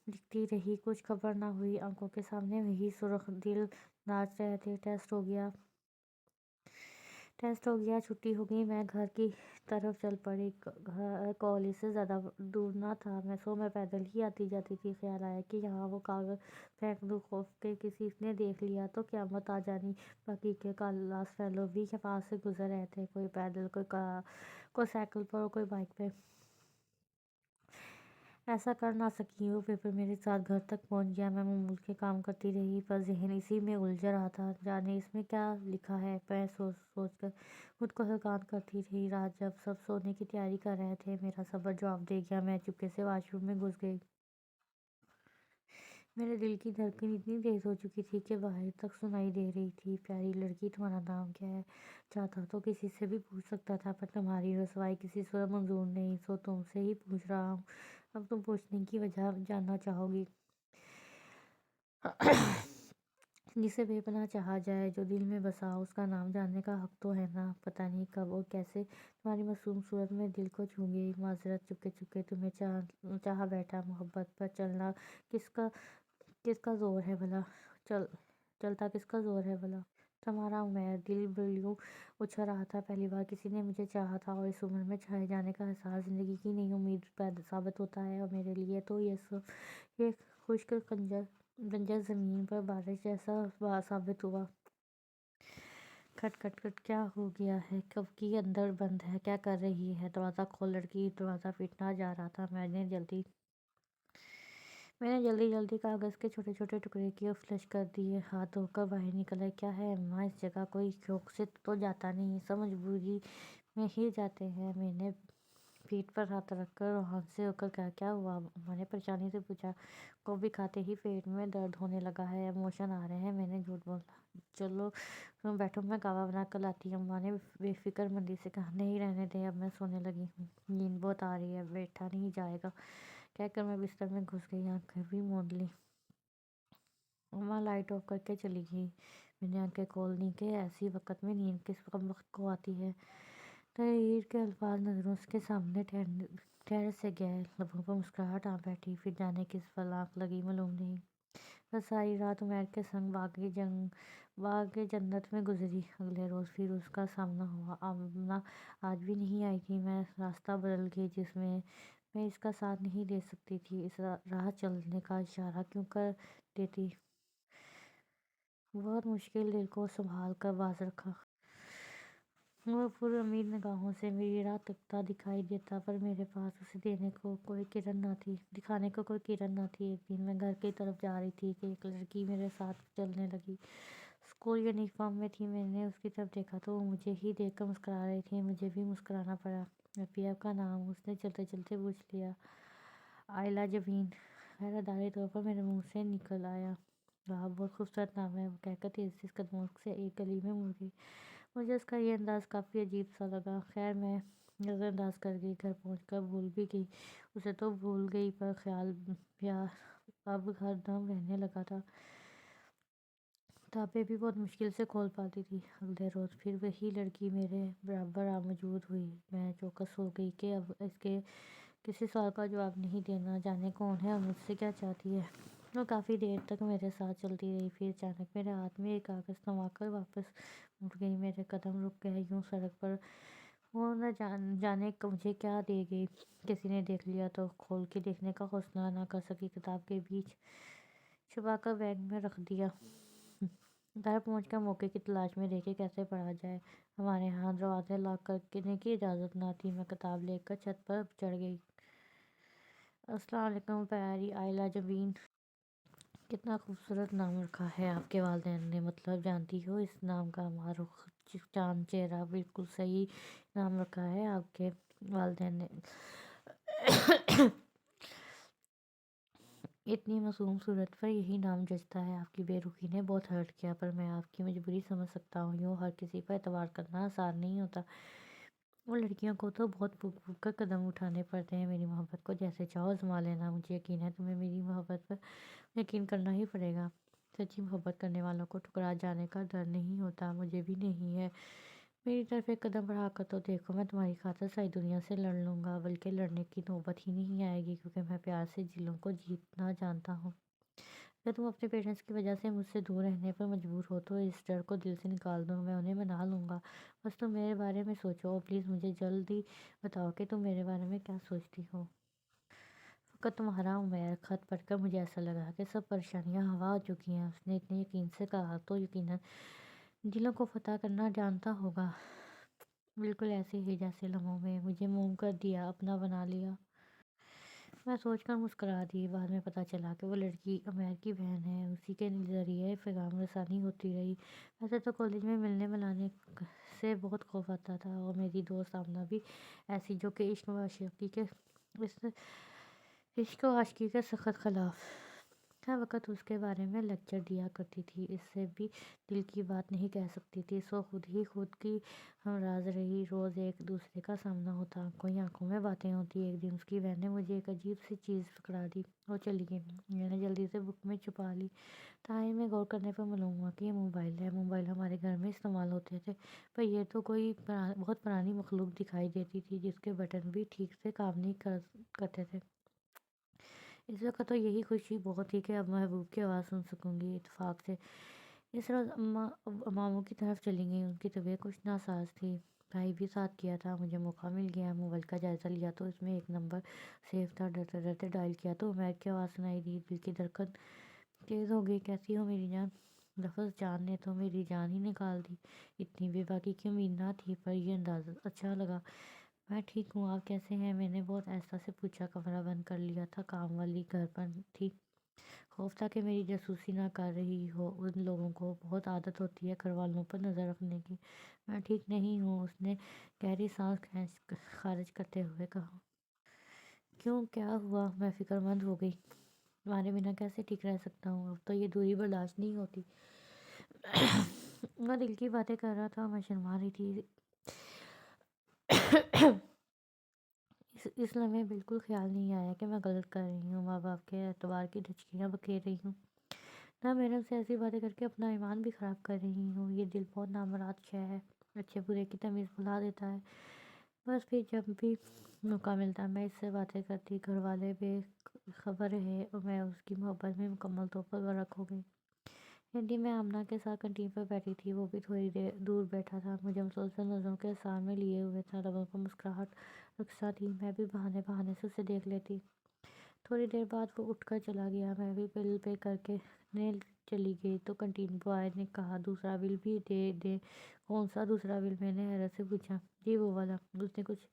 لکھتی رہی، کچھ خبر نہ ہوئی۔ آنکھوں کے سامنے وہی سرخ دل ناچ رہے تھے۔ ٹیسٹ ہو گیا، چھٹی ہو گئی۔ میں گھر کی طرف چل پڑی۔ گھر کالج سے زیادہ دور نہ تھا، سو میں پیدل ہی آتی جاتی تھی۔ خیال آیا کہ یہاں وہ کاغذ پھینک دوں، خوف کہ کسی نے دیکھ لیا تو قیامت آ جانی۔ باقی کے کلاس فیلو بھی وہاں سے گزر رہے تھے، کوئی پیدل، کوئی سائیکل پر اور کوئی بائک پہ۔ ایسا کر نہ سکی۔ وہ پیپر میرے ساتھ گھر تک پہنچ گیا۔ میں معمول کے کام کرتی رہی، پر ذہن اسی میں الجھ رہا تھا۔ جانے اس میں کیا لکھا ہے، میں سوچ سوچ کر خود کو ہلکان کرتی رہی۔ رات جب سب سونے کی تیاری کر رہے تھے، میرا صبر جواب دے گیا۔ میں چپکے سے واش روم میں گھس گئی۔ میرے دل کی دھڑکن اتنی تیز ہو چکی تھی کہ باہر تک سنائی دے رہی تھی۔ پیاری لڑکی، تمہارا نام کیا ہے؟ چاہتا تو کسی سے بھی پوچھ سکتا تھا، پر تمہاری رسوائی کسی صورت منظور نہیں، سو تم سے ہی پوچھ رہا ہوں۔ اب تم پوچھنے کی وجہ جاننا چاہو گی۔ جسے بے پناہ چاہا جائے، جو دل میں بسا ہو، اس کا نام جاننے کا حق تو ہے نا؟ پتہ نہیں کب اور کیسے تمہاری معصوم صورت میں دل کو چھو گئی۔ معذرت، چپکے چپکے تمہیں چاہا بیٹھا۔ محبت پر چلنا کس کا زور ہے بھلا؟ چلتا کس کا زور ہے بھلا؟ تمہارا عمیر دل بلیوں اچھل رہا تھا۔ پہلی بار کسی نے مجھے چاہا تھا اور اس عمر میں چاہے جانے کا احساس زندگی کی نئی امید پیدا ثابت ہوتا ہے، اور میرے لیے تو یہ خشک بنجر زمین پر بارش جیسا ثابت ہوا۔ کھٹ کھٹ کھٹ، کیا ہو گیا ہے؟ کب کی اندر بند ہے؟ کیا کر رہی ہے؟ دروازہ کھول لڑکی۔ دروازہ پھٹنا جا رہا تھا۔ میں نے جلدی جلدی کاغذ کے چھوٹے چھوٹے ٹکڑے کیے اور فلش کر دیے۔ ہاتھ دھو کر باہر نکل آئی۔ کیا ہے اماں؟ اس جگہ کوئی شوق سے تو جاتا نہیں، سب مجبوری میں ہی جاتے ہیں۔ میں نے پیٹھ پر ہاتھ رکھ کر روحان سے ہو کر کہا۔ کیا ہوا؟ اماں نے پریشانی سے پوچھا۔ گوبھی کھاتے ہی پیٹ میں درد ہونے لگا ہے، موشن آ رہے ہیں۔ میں نے جھوٹ بولا۔ چلو تم بیٹھو، میں قہوہ بنا کر لاتی ہوں، اماں نے بے فکر مندی سے کہا۔ نہیں رہنے دیں، اب میں سونے لگی ہوں، نیند بہت آ رہی ہے، بیٹھا نہیں جائے گا، کہہ کر میں بستر میں گھس گئی، آنکھیں بھی موند لیں۔ اماں لائٹ آف کر کے چلی گئی۔ میں نے آنکھیں کھول لیں کہ ایسی وقت میں نیند کس وقت کو آتی ہے۔ تحریر کے الفاظ نظروں کے سامنے ٹھہر سے گئے، لبوں پر مسکراہٹ آ بیٹھی، پھر جانے کس پل آنکھ لگی معلوم نہیں۔ بس ساری رات عمیر کے سنگ باغ جنت میں گزری۔ اگلے روز پھر اس کا سامنا ہوا۔ آمنہ آج بھی نہیں آئی تھی۔ میں راستہ بدل گئی جس میں میں اس کا ساتھ نہیں دے سکتی تھی، اس راہ چلنے کا اشارہ کیوں کر دیتی؟ بہت مشکل دل کو سنبھال کر باز رکھا۔ وہ پر امید نگاہوں سے میری راہ تکتا دکھائی دیتا، پر میرے پاس اسے دینے کو کوئی کرن نہ تھی، دکھانے کو کوئی کرن نہ تھی۔ ایک دن میں گھر کی طرف جا رہی تھی کہ ایک لڑکی میرے ساتھ چلنے لگی۔ اسکول یونیفارم میں تھی۔ میں نے اس کی طرف دیکھا تو وہ مجھے ہی دیکھ کر مسکرا رہی تھی۔ مجھے بھی مسکرانا پڑا۔ افیہ کا نام اس نے چلتے چلتے پوچھ لیا۔ آئلہ جبین، غیر ارادی طور پر میرے منہ سے نکل آیا۔ واہ، بہت خوبصورت نام ہے، وہ کہہ کر تیزی سے قدموں سے ایک گلی میں مڑ گئی۔ مجھے اس کا یہ انداز کافی عجیب سا لگا۔ خیر میں نظر انداز کر گئی۔ گھر پہنچ کر بھول بھی گئی، اسے تو بھول گئی، پر خیال اب ہر دم رہنے لگا تھا۔ کتابیں بھی بہت مشکل سے کھول پاتی تھی۔ اگلے روز پھر وہی لڑکی میرے برابر موجود ہوئی۔ میں چوکس ہو گئی کہ اب اس کے کسی سوال کا جواب نہیں دینا۔ جانے کون ہے اور مجھ سے کیا چاہتی ہے؟ وہ کافی دیر تک میرے ساتھ چلتی رہی، پھر اچانک میرے ہاتھ میں ایک کاغذ تھما کر واپس مڑ گئی۔ میرے قدم رک گئے یوں سڑک پر۔ وہ نہ جانے مجھے کیا دے گئی، کسی نے دیکھ لیا تو؟ کھول کے دیکھنے کا حوصلہ نہ کر سکی، کتاب کے بیچ چھپا کر بیگ میں رکھ دیا۔ گھر پہنچ کر موقع کی تلاش میں رہی کہ کیسے پڑھا جائے۔ ہمارے یہاں دروازے لاک کرنے کی اجازت نہ تھی۔ میں کتاب لے کر چھت پر چڑھ گئی۔ السلام علیکم پیاری آئلہ جبین۔ کتنا خوبصورت نام رکھا ہے آپ کے والدین نے، مطلب جانتی ہو اس نام کا معروف چاند چہرہ، بالکل صحیح نام رکھا ہے آپ کے والدین نے۔ اتنی معصوم صورت پر یہی نام جچتا ہے۔ آپ کی بے رخی نے بہت ہرٹ کیا، پر میں آپ کی مجبوری سمجھ سکتا ہوں، یوں ہر کسی پر اعتبار کرنا آسان نہیں ہوتا۔ وہ لڑکیوں کو تو بہت پھک پھک کر قدم اٹھانے پڑتے ہیں۔ میری محبت کو جیسے چاہو آزما لینا، مجھے یقین ہے تمہیں میری محبت پر یقین کرنا ہی پڑے گا۔ سچی محبت کرنے والوں کو ٹھکرا جانے کا ڈر نہیں ہوتا، مجھے بھی نہیں ہے۔ میری طرف ایک قدم بڑھا کر تو دیکھو، میں تمہاری خاطر ساری دنیا سے لڑ لوں گا، بلکہ لڑنے کی نوبت ہی نہیں آئے گی، کیونکہ میں پیار سے دلوں کو جیتنا جانتا ہوں۔ اگر تم اپنے پیرنٹس کی وجہ سے مجھ سے دور رہنے پر مجبور ہو تو اس ڈر کو دل سے نکال دو، میں انہیں منا لوں گا۔ بس تم میرے بارے میں سوچو، اور پلیز مجھے جلدی بتاؤ کہ تم میرے بارے میں کیا سوچتی ہو۔ فقط تمہارا عمیر۔ خط پڑھ کر مجھے ایسا لگا کہ سب پریشانیاں ہوا ہو چکی ہیں۔ اس نے اتنے یقین سے کہا تو یقیناً دلوں کو فتح کرنا جانتا ہوگا، بالکل ایسے ہی جیسے لمحوں میں مجھے موم کر دیا، اپنا بنا لیا۔ میں سوچ کر مسکرا دی۔ بعد میں پتہ چلا کہ وہ لڑکی عمیر کی بہن ہے، اسی کے ذریعے پیغام رسانی ہوتی رہی۔ ویسے تو کالج میں ملنے ملانے سے بہت خوف آتا تھا، اور میری دوست آمنہ بھی ایسی، جو کہ عشق و عاشقی کے سخت خلاف ہر وقت اس کے بارے میں لیکچر دیا کرتی تھی، اس سے بھی دل کی بات نہیں کہہ سکتی تھی، سو خود کی ہمراز رہی۔ روز ایک دوسرے کا سامنا ہوتا، آنکھوں ہی آنکھوں میں باتیں ہوتی۔ ایک دن اس کی بہن نے مجھے ایک عجیب سی چیز پکڑا دی اور چلی گئی۔ میں نے جلدی سے بک میں چھپا لی۔ تاہم میں غور کرنے پر معلوم ہوا کہ یہ موبائل ہے۔ موبائل ہمارے گھر میں استعمال ہوتے تھے، پر یہ تو کوئی بہت پرانی مخلوق دکھائی دیتی تھی، جس کے بٹن بھی ٹھیک سے کام نہیں کرتے تھے۔ اس وقت تو یہی خوشی بہت تھی کہ اب محبوب کی آواز سن سکوں گی۔ اتفاق سے اس روز ماموں کی طرف چلی گئی، ان کی طبیعت کچھ ناساز تھی، بھائی بھی ساتھ کیا تھا۔ مجھے موقع مل گیا، موبائل کا جائزہ لیا تو اس میں ایک نمبر سیو تھا، ڈرتے ڈرتے ڈائل کیا تو عمیر کی آواز سنائی دی، دل کی دھڑکن تیز ہو گئی۔ کیسی ہو میری جان؟ لفظ جان نے تو میری جان ہی نکال دی، اتنی بے باکی کی امید نہ تھی پر یہ انداز اچھا لگا۔ میں ٹھیک ہوں، آپ کیسے ہیں؟ میں نے بہت آہستہ سے پوچھا۔ کمرہ بند کر لیا تھا، کام والی گھر پر تھی، خوف تھا کہ میری جاسوسی نہ کر رہی ہو، ان لوگوں کو بہت عادت ہوتی ہے گھر والوں پر نظر رکھنے کی۔ میں ٹھیک نہیں ہوں، اس نے گہری سانس خارج کرتے ہوئے کہا۔ کیوں، کیا ہوا؟ میں فکر مند ہو گئی۔ تمہارے بنا کیسے ٹھیک رہ سکتا ہوں، اب تو یہ دوری برداشت نہیں ہوتی۔ میں دل کی باتیں کر رہا تھا، میں شرما رہی تھی۔ اس لمحے بالکل خیال نہیں آیا کہ میں غلط کر رہی ہوں، ماں باپ کے اعتبار کی دھچکیاں بکھیر رہی ہوں، نہ میڈم سے ایسی باتیں کر کے اپنا ایمان بھی خراب کر رہی ہوں۔ یہ دل بہت نامراد شے ہے، اچھے برے کی تمیز بھلا دیتا ہے۔ بس پھر جب بھی موقع ملتا میں اس سے باتیں کرتی، گھر والے بے خبر رہے اور میں اس کی محبت میں مکمل طور پر غرق ہو گئی۔ ایک دن میں آمنہ کے ساتھ کنٹین پر بیٹھی تھی، وہ بھی تھوڑی دیر دور بیٹھا تھا، مجھے مسلسل نظروں کے سامنے لیے ہوئے تھا، لبوں پر مسکراہٹ رقصہ تھی، میں بھی بہانے بہانے سے اسے دیکھ لیتی۔ تھوڑی دیر بعد وہ اٹھ کر چلا گیا، میں بھی بل پے کر کے نے چلی گئی تو کنٹین بوائے نے کہا، دوسرا بل بھی دے دیں؟ کون سا دوسرا بل؟ میں نے حیرت سے پوچھا۔ جی وہ والا، اس نے کچھ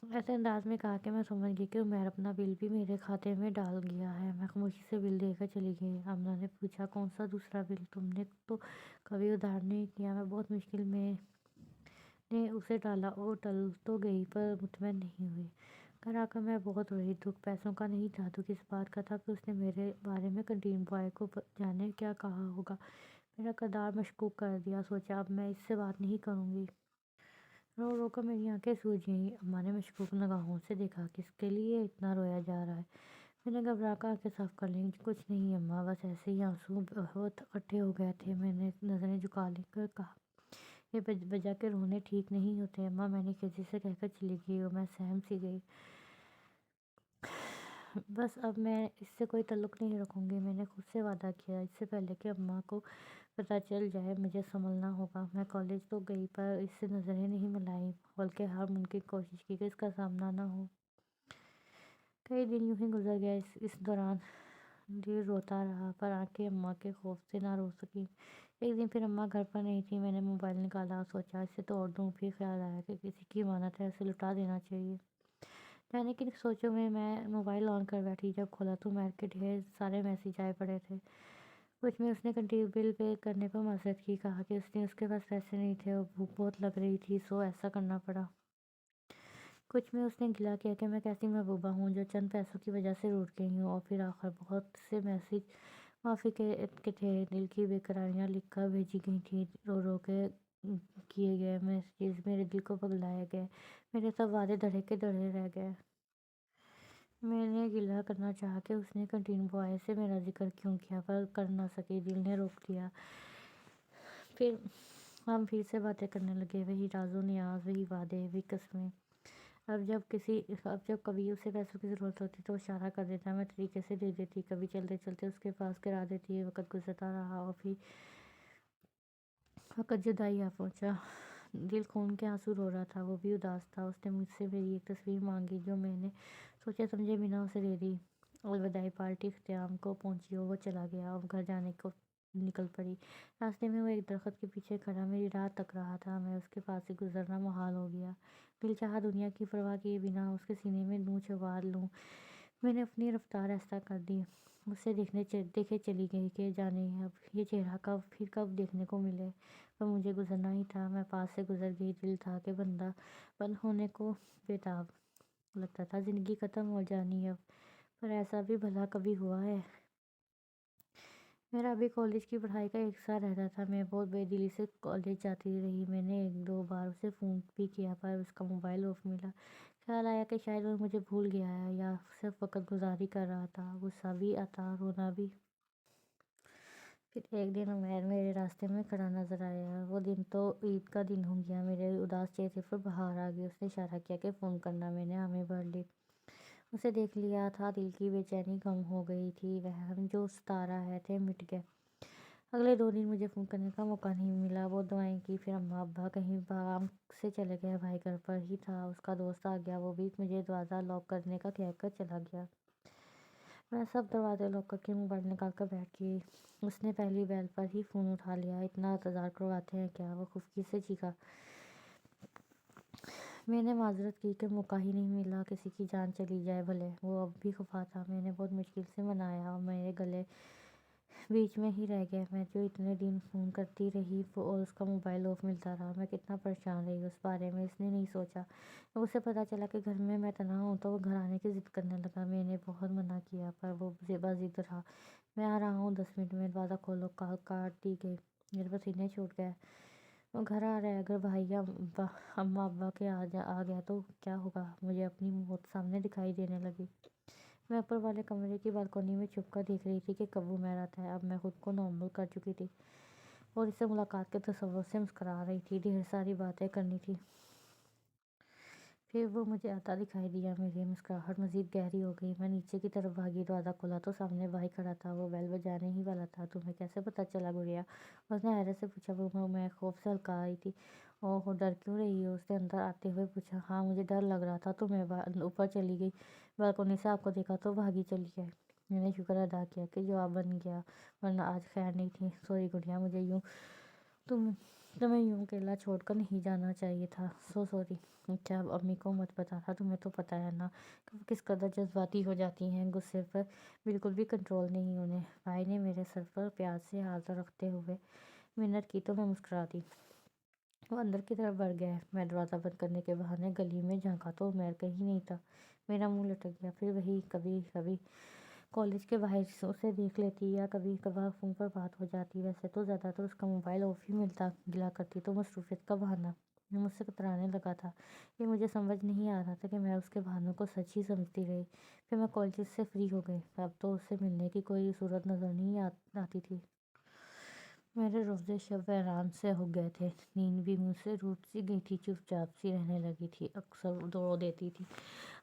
ایسے انداز میں کہا کہ میں سمجھ گئی کہ عمیر اپنا بل بھی میرے کھاتے میں ڈال گیا ہے۔ میں خاموشی سے بل دے کر چلی گئی۔ آمنہ نے پوچھا، کون سا دوسرا بل؟ تم نے تو کبھی ادھار نہیں کیا۔ میں بہت مشکل میں نے اسے ڈالا اور ٹل تو گئی پر مطمئن نہیں ہوئی۔ گھر آ کر میں بہت روئی، دکھ پیسوں کا نہیں تھا، دکھ اس بات کا تھا کہ اس نے میرے بارے میں کنٹین بوائے کو جانے کیا کہا ہوگا، میرا کردار مشکوک کر دیا۔ سوچا اب میں اس سے بات نہیں کروں گی۔ رو رو کر میری آنکھیں سوج گئیں۔ اماں نے مشکوک نگاہوں سے دیکھا، کس کے لیے اتنا رویا جا رہا ہے؟ میں نے گھبرا کر آنکھیں صاف کر لیں۔ کچھ نہیں اماں، بس ایسے ہی آنسو بہت اکٹھے ہو گئے تھے۔ میں نے نظریں جھکا لے کر کہا، یہ بجا کے رونے ٹھیک نہیں ہوتے اماں، میں نے کسی سے کہہ کر چلی گئی اور میں سہم سی گئی۔ بس اب میں اس سے کوئی تعلق نہیں رکھوں گی، میں نے خود سے وعدہ کیا۔ اس سے پہلے کہ اماں کو پتہ چل جائے مجھے سنبھلنا ہوگا۔ میں کالج تو گئی پر اس سے نظریں نہیں ملائیں، بلکہ ہر ممکن کوشش کی کہ اس کا سامنا نہ ہو۔ کئی دن یوں ہی گزر گئے، اس دوران دل روتا رہا پر آنکھیں اماں کے خوف سے نہ رو سکیں۔ ایک دن پھر اماں گھر پر نہیں تھی، میں نے موبائل نکالا اور سوچا اسے توڑ دوں، پھر خیال آیا کہ کسی کی امانت ہے، اسے لٹا دینا چاہیے۔ جانے کن سوچوں میں موبائل آن کر بیٹھی، جب کھولا تو عمیر کے ڈھیر سارے میسیج آئے پڑے تھے۔ کچھ میں اس نے کنٹین بل پے کرنے پر معذرت کی، کہا کہ اس کے پاس پیسے نہیں تھے اور بھوک بہت لگ رہی تھی سو ایسا کرنا پڑا۔ کچھ میں اس نے گلہ کیا کہ میں کیسی محبوبہ ہوں جو چند پیسوں کی وجہ سے روٹھ گئی ہوں، اور پھر آخر بہت سے میسیج معافی کے تھے، دل کی بے قراریاں لکھ کر بھیجی گئی تھیں، رو رو کے کیے گئے میسیج میرے دل کو پگلائے گئے، میرے سب وعدے دھڑے کے دھڑے رہ گئے۔ میں نے گلہ کرنا چاہا کہ اس نے کنٹین بوائے سے میرا ذکر کیوں کیا، پر کر نہ سکی، دل نے روک دیا۔ پھر ہم پھر سے باتیں کرنے لگے، وہی راز و نیاز، وہی وعدے، وہی قسمیں۔ اب جب کبھی اسے پیسوں کی ضرورت ہوتی تو وہ اشارہ کر دیتا، میں طریقے سے دے دیتی، کبھی چلتے چلتے اس کے پاس گرا دیتی۔ وقت گزرتا رہا اور پھر وقت جدائی آ پہنچا۔ دل خون کے آنسو رو رہا تھا، وہ بھی اداس تھا۔ اس نے مجھ سے میری ایک تصویر مانگی جو میں نے سوچے سمجھے بنا اسے دے دی۔ الوداعی پارٹی اختتام کو پہنچی اور وہ چلا گیا اور گھر جانے کو نکل پڑی۔ راستے میں وہ ایک درخت کے پیچھے کھڑا میری راہ تک رہا تھا، میں اس کے پاس سے گزرنا محال ہو گیا۔ دل چاہا دنیا کی پرواہ کیے بنا اس کے سینے میں نوں چبا لوں۔ میں نے اپنی رفتار آہستہ کر دی، اسے دیکھے چلی گئی کہ جانے اب یہ چہرہ پھر کب دیکھنے کو ملے، پر مجھے گزرنا ہی تھا۔ میں پاس سے گزر گئی، دل تھا کہ بند ہونے کو بےتاب، لگتا تھا زندگی ختم ہو جانی اب، پر ایسا بھی بھلا کبھی ہوا ہے؟ میرا ابھی کالج کی پڑھائی کا ایک سال رہتا تھا، میں بہت بے دلی سے کالج جاتی رہی۔ میں نے ایک دو بار اسے فون بھی کیا پر اس کا موبائل آف ملا۔ خیال آیا کہ شاید وہ مجھے بھول گیا ہے یا صرف وقت گزاری کر رہا تھا۔ غصہ بھی آتا، رونا بھی۔ پھر ایک دن عمیر میرے راستے میں کھڑا نظر آیا، وہ دن تو عید کا دن ہو گیا، میرے اداس چہرے پر بہار آ گئی۔ اس نے اشارہ کیا کہ فون کرنا، میں نے ہمیں بھر لی۔ اسے دیکھ لیا تھا، دل کی بے چینی کم ہو گئی تھی، وہم جو ستا رہے تھے مٹ گئے۔ اگلے 2 دن مجھے فون کرنے کا موقع نہیں ملا، وہ دعائیں کی، پھر اماں ابا کہیں کام سے چلے گئے، بھائی گھر پر ہی تھا، اس کا دوست آ گیا، وہ بھی مجھے دروازہ لاک کرنے کا کہہ کر چلا گیا۔ میں سب دروازے لاک کر کے موبائل نکال کر بیٹھ گئی۔ اس نے پہلی بیل پر ہی فون اٹھا لیا۔ اتنا انتظار کرواتے ہیں کیا؟ وہ خفگی سے چیخا۔ میں نے معذرت کی کہ موقع ہی نہیں ملا، کسی کی جان چلی جائے بھلے۔ وہ اب بھی خفا تھا، میں نے بہت مشکل سے منایا اور میرے گلے بیچ میں ہی رہ گیا۔ میں جو اتنے دن فون کرتی رہی اور اس کا موبائل آف ملتا رہا، میں کتنا پریشان رہی اس بارے میں اس نے نہیں سوچا۔ جب اسے پتہ چلا کہ گھر میں میں تنہا ہوں تو وہ گھر آنے کی ضد کرنے لگا۔ میں نے بہت منع کیا پر وہ بضد رہا۔ میں آ رہا ہوں 10 منٹ میں، دروازہ کھولو۔ کال کاٹ دی گئی۔ میرے پسینے چھوٹ گئے۔ وہ گھر آ رہا ہے، اگر بھائی یا اماں ابا کے آ گیا تو کیا ہوگا؟ مجھے اپنی موت سامنے دکھائی دینے لگی۔ میں اوپر والے کمرے کی بالکونی میں چھپ کر دیکھ رہی تھی کہ کب وہ میرا ہے۔ اب میں خود کو نارمل کر چکی تھی اور اس سے ملاقات کے تصور سے مسکرا رہی تھی۔ ڈھیر ساری باتیں کرنی تھی۔ پھر وہ مجھے آتا دکھائی دیا۔ میری مسکراہٹ مزید گہری ہو گئی۔ میں نیچے کی طرف بھاگی، دروازہ کھولا تو سامنے بھائی کھڑا تھا۔ وہ بیل بجانے ہی والا تھا۔ تمہیں کیسے پتہ چلا گڑیا؟ اس نے حیرت سے پوچھا۔ وہ میں خوف سے ہلکا آئی تھی۔ اوہ، ڈر کیوں رہی ہو؟ اس نے اندر آتے ہوئے پوچھا۔ ہاں، مجھے ڈر لگ رہا تھا تو میں اوپر چلی گئی۔ بالکونی سے آپ کو دیکھا تو بھاگی چلی آئی۔ میں نے شکر ادا کیا کہ جواب بن گیا، ورنہ آج خیر نہیں تھی۔ سوری گڑیا، مجھے تمہیں یوں اکیلا چھوڑ کر نہیں جانا چاہیے تھا۔ سوری۔ اچھا، اب امی کو مت بتانا، تمہیں تو پتہ ہے نا کہ وہ کس قدر جذباتی ہو جاتی ہیں، غصے پر بالکل بھی کنٹرول نہیں انہیں۔ بھائی نے میرے سر پر پیار سے ہاتھ رکھتے ہوئے منت کی تو میں مسکرا دی۔ وہ اندر کی طرف بڑھ گئے۔ میں دروازہ بند کرنے کے بہانے گلی میں جھانکا تو عمیر کہیں نہیں تھا۔ میرا منہ لٹک گیا۔ پھر وہی کبھی کبھی کالج کے باہر اسے دیکھ لیتی یا کبھی کبھار فون پر بات ہو جاتی۔ ویسے تو زیادہ تر اس کا موبائل آف ہی ملتا، گلا کرتی تو مصروفیت کا بہانہ۔ میں مجھ سے کترانے لگا تھا۔ یہ مجھے سمجھ نہیں آ رہا تھا کہ میں اس کے بہانوں کو سچ ہی سمجھتی رہی۔ پھر میں کالج سے فری ہو گئی۔ اب تو اس سے ملنے کی کوئی صورت نظر نہیں آتی تھی۔ میرے روزے شب ویران سے ہو گئے تھے۔ نیند بھی مجھ سے روٹ سی گئی تھی، چپ چاپ سی رہنے لگی تھی، اکثر رو دیتی تھی۔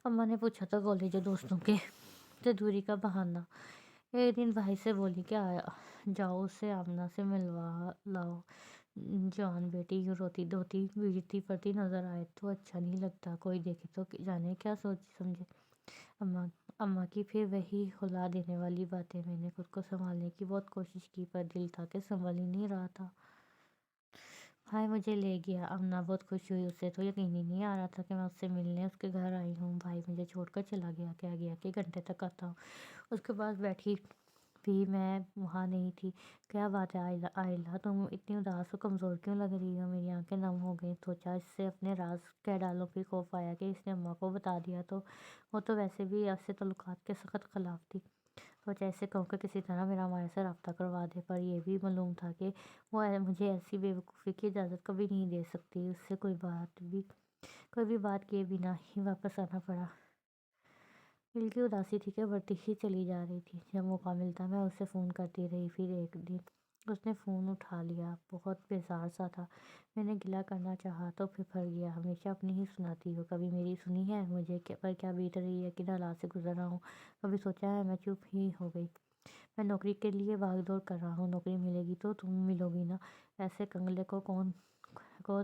اماں نے پوچھا تو کالج اور دوستوں کے سے دوری کا بہانہ۔ ایک دن بھائی سے بولی کہ جاؤ اسے آمنہ سے ملوا لاؤ، جوان بیٹی یوں روتی دھوتی بھیجتی پڑتی نظر آئے تو اچھا نہیں لگتا، کوئی دیکھے تو جانے کیا سوچ سمجھے۔ اماں کی پھر وہی ہلا دینے والی باتیں۔ میں نے خود کو سنبھالنے کی بہت کوشش کی پر دل تھا کہ سنبھل ہی نہیں رہا تھا۔ بھائی مجھے لے گیا۔ امنہ بہت خوش ہوئی۔ اسے تو یقین ہی نہیں آ رہا تھا کہ میں اس سے ملنے اس کے گھر آئی ہوں۔ بھائی مجھے چھوڑ کر چلا گیا، کہہ گیا کہ گھنٹے تک آتا ہوں۔ اس کے پاس بیٹھی بھی میں وہاں نہیں تھی۔ کیا بات ہے آئلہ، تم اتنی اداس و کمزور کیوں لگ رہی ہو؟ میری آنکھیں نم ہو گئیں۔ سوچا اس سے اپنے راز کہہ ڈالوں، پھر خوف آیا کہ اس نے اماں کو بتا دیا تو وہ تو ویسے بھی ایسے تعلقات کے سخت خلاف تھی۔ سوچا اس سے کہوں کہ کسی طرح میرا مایا سے رابطہ کروا دے، پر یہ بھی معلوم تھا کہ وہ مجھے ایسی بے وقوفی کی اجازت کبھی نہیں دے سکتی۔ اس سے کوئی بھی بات کیے بنا ہی واپس آنا پڑا۔ دل کی اداسی تھی کہ بڑھتی ہی چلی جا رہی تھی۔ جب موقع ملتا میں اسے فون کرتی رہی۔ پھر ایک دن اس نے فون اٹھا لیا، بہت بیزار سا تھا۔ میں نے گلہ کرنا چاہا تو پھر گیا۔ ہمیشہ اپنی ہی سناتی ہو، کبھی میری سنی ہے؟ مجھے پر کیا بیت رہی ہے، کن حالات سے گزر رہا ہوں، کبھی سوچا ہے؟ میں چپ ہی ہو گئی۔ میں نوکری کے لیے بھاگ دوڑ کر رہا ہوں، نوکری ملے گی تو تم ملو گی نا، ایسے کنگلے کو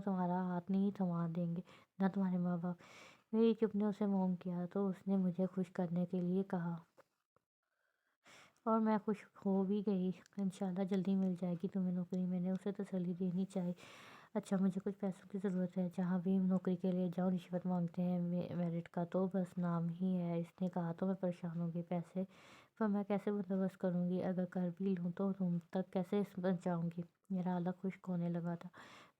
تمہارا ہاتھ نہیں تھما دیں گے، نہ تمہارے ماں باپ۔ میری چپ نے اسے موم کیا تو اس نے مجھے خوش کرنے کے لیے کہا، اور میں خوش ہو بھی گئی۔ انشاءاللہ جلدی مل جائے گی تمہیں نوکری۔ میں نے اسے تسلی دینی چاہی۔ اچھا، مجھے کچھ پیسوں کی ضرورت ہے، جہاں بھی نوکری کے لیے جاؤں رشوت مانگتے ہیں، میرٹ کا تو بس نام ہی ہے۔ اس نے کہا تو میں پریشان ہو گئی۔ پیسے پر میں کیسے بندوبست کروں گی؟ اگر کر بھی لوں تو تم تک کیسے پہنچاؤں گی؟ میرا حلق خشک ہونے لگا تھا۔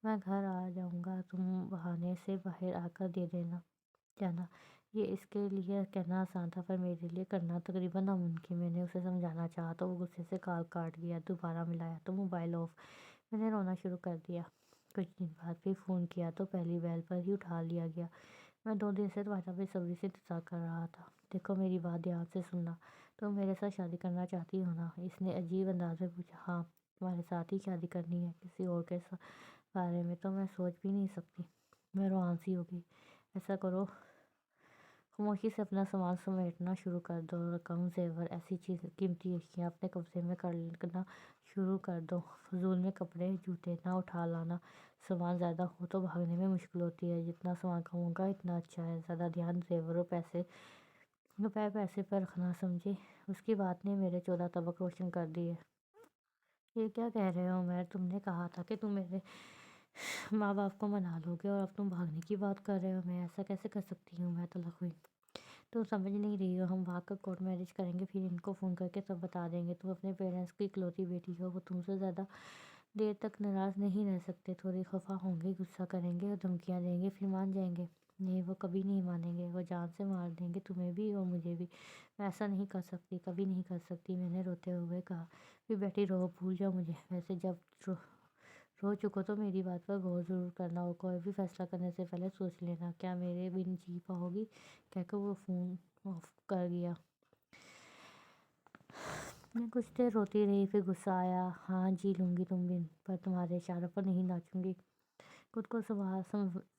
میں گھر آ جاؤں گا، تم بہانے سے باہر آ کر دے جانا۔ یہ اس کے لیے کہنا آسان تھا پر میرے لیے کرنا تقریباً ناممکن۔ میں نے اسے سمجھانا چاہا تو وہ غصے سے کال کاٹ گیا۔ دوبارہ ملایا تو موبائل آف۔ میں نے رونا شروع کر دیا۔ کچھ دن بعد پھر فون کیا تو پہلی بیل پر ہی اٹھا لیا گیا۔ میں 2 دن سے تمہارا بے صبری سے انتظار کر رہا تھا۔ دیکھو میری بات دھیان سے سننا، تم میرے ساتھ شادی کرنا چاہتی ہو نا؟ اس نے عجیب انداز میں پوچھا۔ ہاں، تمہارے ساتھ ہی شادی کرنی ہے، کسی اور کے بارے میں تو میں سوچ بھی نہیں سکتی۔ میں روان سی ہو گئی۔ ایسا کرو، خاموشی سے اپنا سامان سمیٹنا شروع کر دو، رقم، زیور، ایسی چیز قیمتی اشیاء اپنے قبضے میں کرنا شروع کر دو۔ فضول میں کپڑے جوتے نہ اٹھا لانا، سامان زیادہ ہو تو بھاگنے میں مشکل ہوتی ہے، جتنا سامان کم ہوگا اتنا اچھا ہے۔ زیادہ دھیان زیور اور روپے پیسے پر رکھنا، سمجھے؟ اس کی بات نے میرے 14 طبق روشن کر دیے۔ یہ کیا کہہ رہے ہو عمیر؟ تم نے کہا تھا کہ تم میرے ماں باپ کو منا لو گے اور اب تم بھاگنے کی بات کر رہے ہو۔ میں ایسا کیسے کر سکتی ہوں؟ میں طلق ہوئی۔ تم سمجھ نہیں رہی ہو، ہم بھاگ کر کورٹ میرج کریں گے، پھر ان کو فون کر کے سب بتا دیں گے۔ تم اپنے پیرنٹس کی اکلوتی بیٹی ہو، وہ تم سے زیادہ دیر تک ناراض نہیں رہ سکتے، تھوڑی خفا ہوں گے، غصہ کریں گے اور دھمکیاں دیں گے، پھر مان جائیں گے۔ نہیں، وہ کبھی نہیں مانیں گے، وہ جان سے مار دیں گے، تمہیں بھی اور مجھے بھی۔ میں ایسا نہیں کر سکتی، کبھی نہیں کر سکتی، میں نے روتے ہوئے کہا۔ پھر بیٹی رہو، بھول جاؤ مجھے۔ ویسے جب رو چکو تو میری بات پر غور ضرور کرنا اور کوئی بھی فیصلہ کرنے سے پہلے سوچ لینا۔ کیا میرے بن جی پاؤ گی؟ کہہ کر وہ فون آف کر گیا۔ میں کچھ دیر روتی رہی، پھر غصہ آیا۔ ہاں جی لوں گی تم بن، پر تمہارے اشاروں پر نہیں ناچوں گی۔ خود کو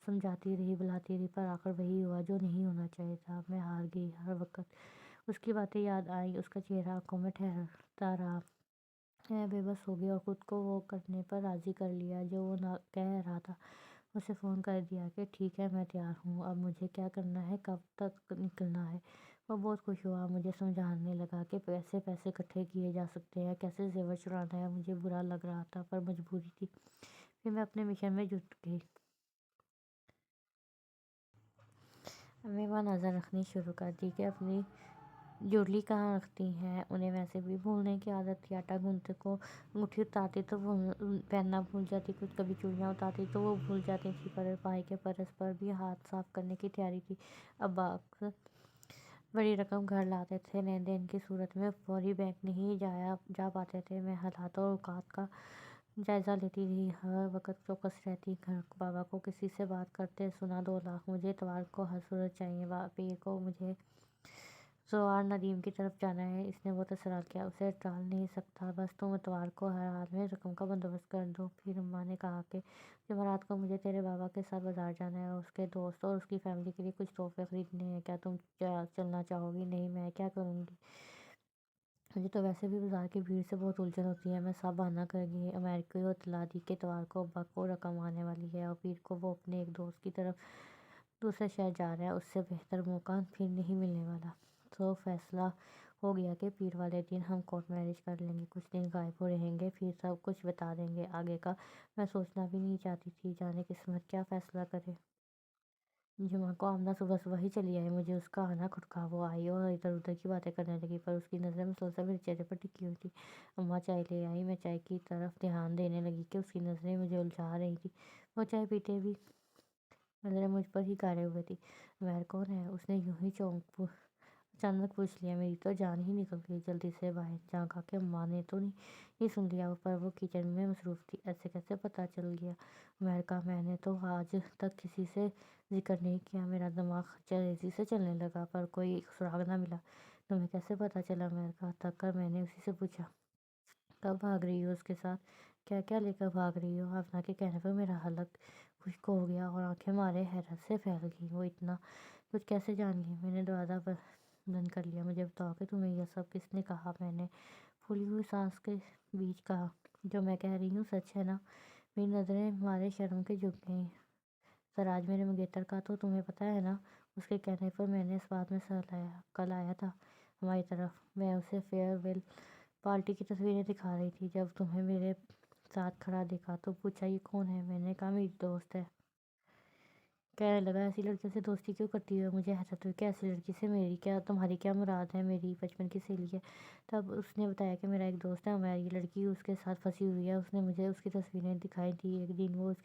سمجھاتی رہی، بلاتی رہی، پر آخر وہی ہوا جو نہیں ہونا چاہیے تھا۔ میں ہار گئی۔ ہر وقت اس کی باتیں یاد آئیں، اس کا چہرہ آنکھوں میں ٹھہرتا رہا۔ میں بے بس ہو گئی اور خود کو وہ کرنے پر راضی کر لیا جو وہ نہ کہہ رہا تھا۔ اسے فون کر دیا کہ ٹھیک ہے، میں تیار ہوں، اب مجھے کیا کرنا ہے، کب تک نکلنا ہے۔ وہ بہت خوش ہوا، مجھے سمجھانے لگا کہ پیسے اکٹھے کیے جا سکتے ہیں، کیسے زیور چرانا ہے۔ مجھے برا لگ رہا تھا، پر مجبوری تھی۔ پھر میں اپنے مشن میں جٹ گئی۔ امی وہاں نظر رکھنی شروع کر دی کہ اپنی جولی کہاں رکھتی ہیں۔ انہیں ویسے بھی بھولنے کی عادت تھی۔ آٹا گوندھتے کو انگوٹھی اتارتی تو پہننا بھول جاتی، کچھ کبھی چوڑیاں اتارتی تو وہ بھول جاتی تھی، پر پائی کے پرس پر بھی ہاتھ صاف کرنے کی تیاری تھی۔ ابا اکثر بڑی رقم گھر لاتے تھے، لین دین کی صورت میں فوری بینک نہیں جا پاتے تھے۔ میں حالات اور اوقات کا جائزہ لیتی رہی، ہر وقت چوکس رہتی۔ گھر بابا کو کسی سے بات کرتے سنا، 2 لاکھ مجھے اتوار کو ہر صورت چاہیے، پیر کو مجھے زوار ندیم کی طرف جانا ہے۔ اس نے بہت اصرار کیا، اسے ٹال نہیں سکتا، بس تم اتوار کو ہر حال میں رقم کا بندوبست کر دو۔ پھر اماں نے کہا کہ جمعرات کو مجھے تیرے بابا کے ساتھ بازار جانا ہے اور اس کے دوست اور اس کی فیملی کے لیے کچھ تحفے خریدنے ہیں، کیا تم چلنا چاہو گی؟ نہیں، میں کیا کروں گی؟ مجھے تو ویسے بھی بازار کی بھیڑ سے بہت الجھن ہوتی ہے۔ میں صاف بہانہ کر گئی۔ امریکہ کو اطلاع دی کہ اتوار کو ابا کو رقم آنے والی ہے اور پیر کو وہ اپنے ایک دوست کی طرف دوسرے شہر جا رہا ہے، اس سے بہتر موقع پھر نہیں ملنے والا۔ تو فیصلہ ہو گیا کہ پیر والے دن ہم کورٹ میرج کر لیں گے، کچھ دن غائب ہو رہیں گے، پھر سب کچھ بتا دیں گے۔ آگے کا میں سوچنا بھی نہیں چاہتی تھی، جانے قسمت کیا فیصلہ کرے۔ جمعہ کو آمنہ صبح صبح ہی چلی آئی، مجھے اس کا آنا کھٹکا۔ وہ آئی اور ادھر ادھر کی باتیں کرنے لگی، پر اس کی نظریں مسلسل میرے چہرے پر ٹکی ہوئی تھی۔ اماں چائے لے آئی، میں چائے کی طرف دھیان دینے لگی کہ اس کی نظریں مجھے الجھا رہی تھی۔ وہ چائے پیتے بھی نظریں مجھ پر ہی گاڑے ہوئے تھی۔ عمیر کون ہے؟ اس نے یوں ہی اچانک پوچھ لیا۔ میری تو جان ہی نکل گئی، جلدی سے باہر جھانکا کہ اماں نے تو نہیں سن لیا، پر وہ کچن میں مصروف تھی۔ ایسے کیسے پتہ چل گیا؟ عمیر کہا، میں نے تو آج تک کسی سے ذکر نہیں کیا۔ میرا دماغ تیزی سے چلنے لگا، پر کوئی سراغ نہ ملا۔ تمہیں کیسے پتہ چلا؟ عمیر کہا۔ تھک کر میں نے اسی سے پوچھا۔ کب بھاگ رہی ہو اس کے ساتھ؟ کیا لے کر بھاگ رہی ہو؟ آفنا کے کہنے پر میرا حلق خشک ہو گیا اور آنکھیں مارے حیرت سے پھیل گئیں۔ وہ اتنا کچھ کیسے جان گئی؟ میں نے دروازہ بند کر لیا۔ مجھے بتاؤ کہ تمہیں یہ سب کس نے کہا؟ میں نے پھولی ہوئی سانس کے بیچ کہا۔ جو میں کہہ رہی ہوں سچ ہے نا؟ میری نظریں مارے شرم کے جھک گئیں۔ سراج میرے منگیتر کا تو تمہیں پتہ ہے نا؟ اس کے کہنے پر میں نے اس بات میں سر لایا۔ کل آیا تھا ہماری طرف، میں اسے فیئر ویل پارٹی کی تصویریں دکھا رہی تھی۔ جب تمہیں میرے ساتھ کھڑا دیکھا تو پوچھا یہ کون ہے؟ میں نے کہا میری دوست ہے۔ کہنے لگا ایسی لڑکیوں سے دوستی کیوں کرتی ہو؟ مجھے حیرت ہوئی کہ ایسی لڑکی سے تمہاری کیا مراد ہے؟ میری بچپن کی سہیلی ہے۔ تب اس نے بتایا کہ میرا ایک دوست ہے عمیر، یہ لڑکی اس کے ساتھ پھنسی ہوئی ہے۔ اس نے مجھے اس کی تصویریں دکھائی تھیں، ایک دن وہ اس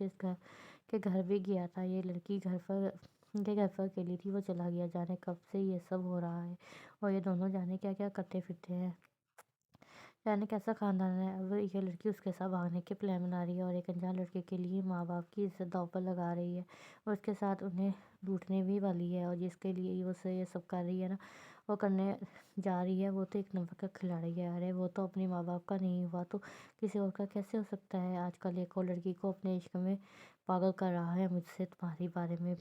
کے گھر بھی گیا تھا۔ یہ لڑکی ان کے گھر پر اکیلی تھی، وہ چلا گیا۔ جانے کب سے یہ سب ہو رہا ہے اور یہ دونوں جانے کیا کیا کرتے پھرتے ہیں، جانے کیسا خاندان ہے۔ اب یہ لڑکی اس کے ساتھ بھاگنے کے پلان بنا رہی ہے اور ایک انجان لڑکے کے لیے ماں باپ کی عزت داؤ پر لگا رہی ہے، اور اس کے ساتھ انہیں لوٹنے بھی والی ہے۔ اور جس کے لیے وہ یہ سب کر رہی ہے نا، وہ کرنے جا رہی ہے، وہ تو ایک نمبر کا کھلاڑی ہے۔ ارے وہ تو اپنے ماں باپ کا نہیں ہوا تو کسی اور کا کیسے ہو سکتا ہے؟ آج کل ایک اور لڑکی کو اپنے عشق میں پاگل کر رہا ہے۔ مجھ سے تمہارے بارے میں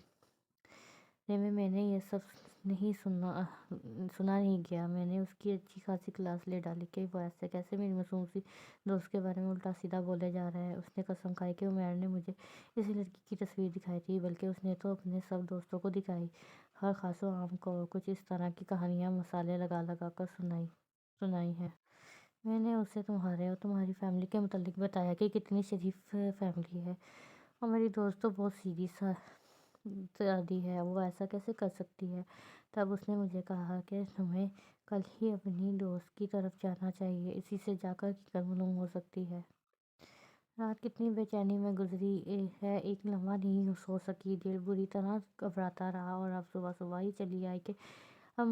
میں نے یہ سب نہیں سنا نہیں گیا۔ میں نے اس کی اچھی خاصی کلاس لے ڈالی کہ وہ ایسے کیسے میری معصوم سی دوست کے بارے میں الٹا سیدھا بولے جا رہا ہے۔ اس نے قسم کھائی کہ عمیر نے مجھے اسی لڑکی کی تصویر دکھائی تھی، بلکہ اس نے تو اپنے سب دوستوں کو دکھائی، ہر خاص و عام کو، اور کچھ اس طرح کی کہانیاں مسالے لگا لگا کر سنائی ہے۔ میں نے اسے تمہارے اور تمہاری فیملی کے متعلق بتایا کہ کتنی شریف فیملی ہے، اور میری دوست تو بہت سیدھی سادی ہے، وہ ایسا کیسے کر سکتی ہے۔ تب اس نے مجھے کہا کہ تمہیں کل ہی اپنی دوست کی طرف جانا چاہیے، اسی سے جا کر حقیقت معلوم ہو سکتی ہے۔ رات کتنی بے چینی میں گزری ہے، ایک لمحہ نہیں سو سکی، دل بری طرح گھبراتا رہا، اور اب صبح صبح ہی چلی آئی کہ اب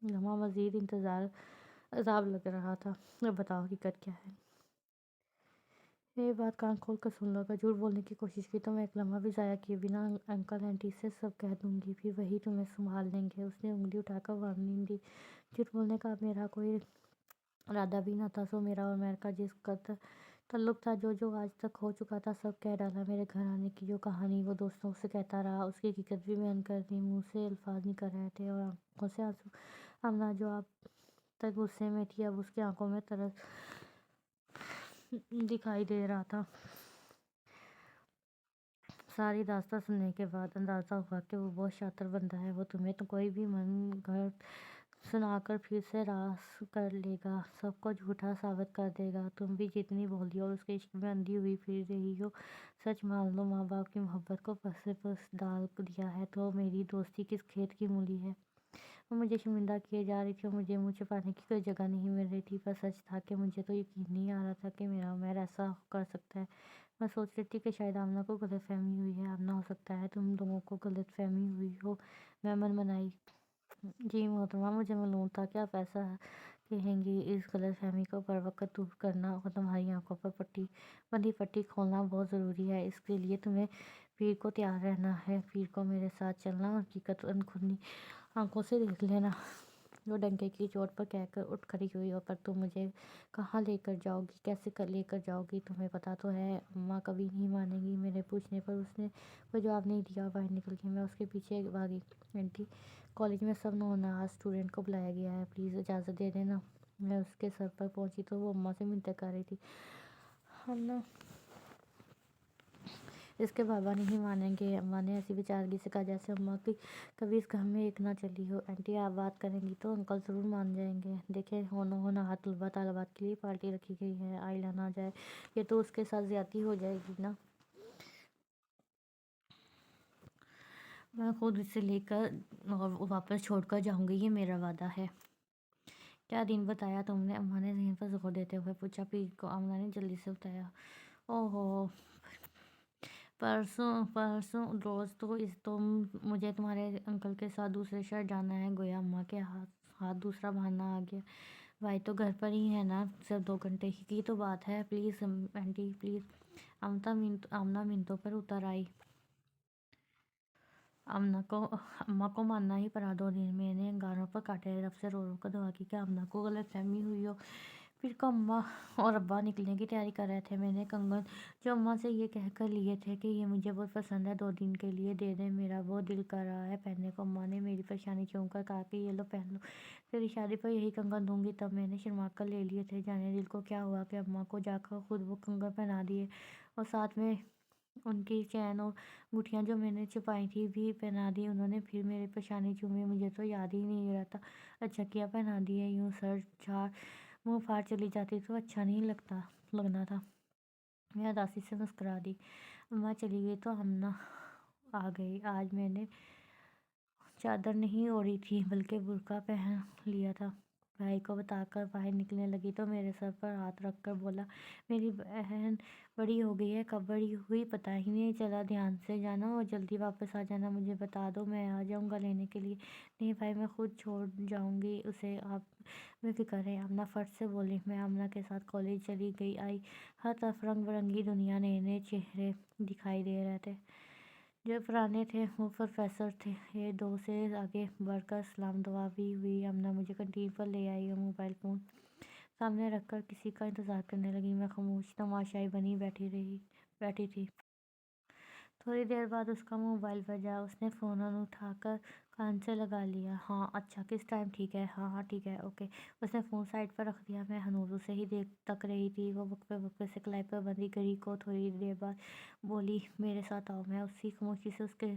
لمحہ مزید انتظار عذاب لگ رہا تھا۔ اب بتاؤ حقیقت کیا ہے؟ یہ بات کان کھول کر سن لو، اگر جھوٹ بولنے کی کوشش کی تو میں ایک لمحہ بھی ضائع کیے بنا انکل آنٹی سے سب کہہ دوں گی، پھر وہی تمہیں سنبھال لیں گے۔ اس نے انگلی اٹھا کر وارننگ دی۔ جھوٹ بولنے کا اب میرا کوئی ارادہ بھی نہ تھا، سو میرا اور عمیر کا جس قدر تعلق تھا، جو آج تک ہو چکا تھا، سب کہہ ڈالا۔ میرے گھر آنے کی جو کہانی وہ دوستوں سے کہتا رہا، اس کی حقیقت بھی بیان کر دی، منہ سے الفاظ نکل رہے تھے اور آنکھوں سے آنسو۔ آمنہ جو اب تک غصے میں تھی، اب اس کی آنکھوں میں ترس دکھائی دے رہا تھا۔ ساری داستان سننے کے بعد اندازہ ہوا کہ وہ بہت شاطر بندہ ہے، وہ تمہیں تو کوئی بھی من گھڑت سنا کر پھر سے راست کر لے گا، سب کو جھوٹا ثابت کر دے گا۔ تم بھی جتنی بھولی اور اس کے عشق میں اندھی ہوئی پھر رہی ہو، سچ مان لو، ماں باپ کی محبت کو پس پس ڈال دیا ہے تو میری دوستی کس کھیت کی مولی ہے۔ وہ مجھے شرمندہ کیے جا رہی تھی اور مجھے منہ چھپانے کی کوئی جگہ نہیں مل رہی تھی، پر سچ تھا کہ مجھے تو یقین نہیں آ رہا تھا کہ میرا عمیر ایسا کر سکتا ہے۔ میں سوچ رہی تھی کہ شاید آمنہ کو غلط فہمی ہوئی ہے۔ آمنہ، ہو سکتا ہے تم لوگوں کو غلط فہمی ہوئی ہو۔ میں منمنائی، جی محترمہ، مجھے معلوم تھا کہ آپ ایسا کہیں گی۔ اس غلط فہمی کو بروقت دور کرنا اور تمہاری آنکھوں پر بندھی پٹی کھولنا بہت ضروری ہے۔ اس کے لیے تمہیں پیر کو تیار رہنا ہے، پیر کو میرے ساتھ چلنا اور حقیقت اندھے آنکھوں سے دیکھ لینا۔ وہ ڈنکے کی چوٹ پر کہہ کر اٹھ کھڑی ہوئی، اور پر تم مجھے کہاں لے کر جاؤ گی، کیسے لے کر جاؤ گی؟ تمہیں پتہ تو ہے اماں کبھی نہیں مانیں گی۔ میرے پوچھنے پر اس نے کوئی جواب نہیں دیا اور باہر نکل گئی۔ میں اس کے پیچھے بھاگی۔ آنٹی، کالج میں سب نونہار اسٹوڈنٹ کو بلایا گیا ہے، پلیز اجازت دے دینا۔ میں اس کے سر پر پہنچی تو وہ اماں سے منتیں کر رہی تھی۔ آمنہ، اس کے بابا نہیں مانیں گے۔ اماں نے ایسی بیچارگی سے کہا جیسے اماں کی کبھی اس گھر میں ایک نہ چلی ہو۔ آنٹی، آپ بات کریں گی تو انکل ضرور مان جائیں گے۔ دیکھیں، ہونہار طلباء طالبات کے لیے پارٹی رکھی گئی ہے، آئلہ نہ جائے، یہ تو اس کے ساتھ زیادتی ہو جائے گی نا۔ میں خود اسے لے کر اور واپس چھوڑ کر جاؤں گی، یہ میرا وعدہ ہے۔ کیا دن بتایا تم نے؟ اماں نے ذہن پر زور دیتے ہوئے پوچھا۔ پیر کو، آمنہ نے جلدی سے بتایا۔ اوہ ہو، پرسوں روز تو مجھے تمہارے انکل کے ساتھ دوسرے شہر جانا ہے۔ گویا اماں کے ہاتھ دوسرا بہانہ آ گیا۔ بھائی تو گھر پر ہی ہے نا، صرف 2 گھنٹے ہی کی تو بات ہے، پلیز آنٹی پلیز۔ آمنہ منتوں پر اتر آئی۔ اماں کو ماننا ہی پڑا 2 دن میں۔ نے انگاروں پر کاٹے رب سے رو رو کر دعا کی کہ آمنہ کو غلط فہمی ہوئی ہو۔ پھر کو اماں اور ابا نکلنے کی تیاری کر رہے تھے۔ میں نے کنگن جو اماں سے یہ کہہ کر لیے تھے کہ یہ مجھے بہت پسند ہے، 2 دن کے لیے دے دیں، میرا بہت دل کر رہا ہے پہننے کو۔ اماں نے میری پیشانی چوم کر کہا کہ یہ لو پہن لو، تیری شادی پر یہی کنگن دوں گی۔ تب میں نے شرما کر لے لیے تھے، جانے دل کو کیا ہوا کہ اماں کو جا کر خود وہ کنگن پہنا دیے، اور ساتھ میں ان کی چین اور گٹھیاں جو میں نے چھپائی تھی بھی پہنا دی۔ انہوں نے پھر میری پیشانی چومی، مجھے تو یاد ہی نہیں رہتا۔ اچھا کیا پہنا دیے، یوں سر جھاڑ منہ پھاڑ چلی جاتی تو اچھا نہیں لگنا تھا۔ میں اداسی سے مسکرا دی۔ اماں چلی گئی تو آمنہ آ گئی۔ آج میں نے چادر نہیں اوڑھی تھی بلکہ برقع پہن لیا تھا۔ بھائی کو بتا کر باہر نکلنے لگی تو میرے سر پر ہاتھ رکھ کر بولا، میری بہن بڑی ہو گئی ہے، کب بڑی ہوئی پتہ ہی نہیں چلا۔ دھیان سے جانا اور جلدی واپس آ جانا، مجھے بتا دو، میں آ جاؤں گا لینے کے لیے۔ نہیں بھائی، میں خود چھوڑ جاؤں گی اسے، آپ بے فکر رہیں، آمنہ فٹ سے بولی۔ میں آمنہ کے ساتھ کالج چلی آئی۔ ہر طرف رنگ برنگی دنیا، نئے نئے چہرے دکھائی دے رہے تھے۔ جو پرانے تھے وہ پروفیسر تھے۔ 2 سے آگے بڑھ کر سلام دعا بھی ہوئی۔ آمنہ مجھے کینٹین پر لے آئی اور موبائل فون سامنے رکھ کر کسی کا انتظار کرنے لگی۔ میں خاموش تماشائی بنی بیٹھی تھی۔ تھوڑی دیر بعد اس کا موبائل بجا، اس نے فون اٹھا کر کان سے لگا لیا۔ ہاں اچھا، کس ٹائم؟ ٹھیک ہے، ہاں ہاں ٹھیک ہے، اوکے۔ اس نے فون سائڈ پر رکھ دیا۔ میں ہنوز اسے ہی دیکھ تک رہی تھی۔ وہ وقفے وقفے سے کلائی پر بندی گھڑی کو تھوڑی دیر بعد بولی، میرے ساتھ آؤ۔ میں اسی خاموشی سے اس کے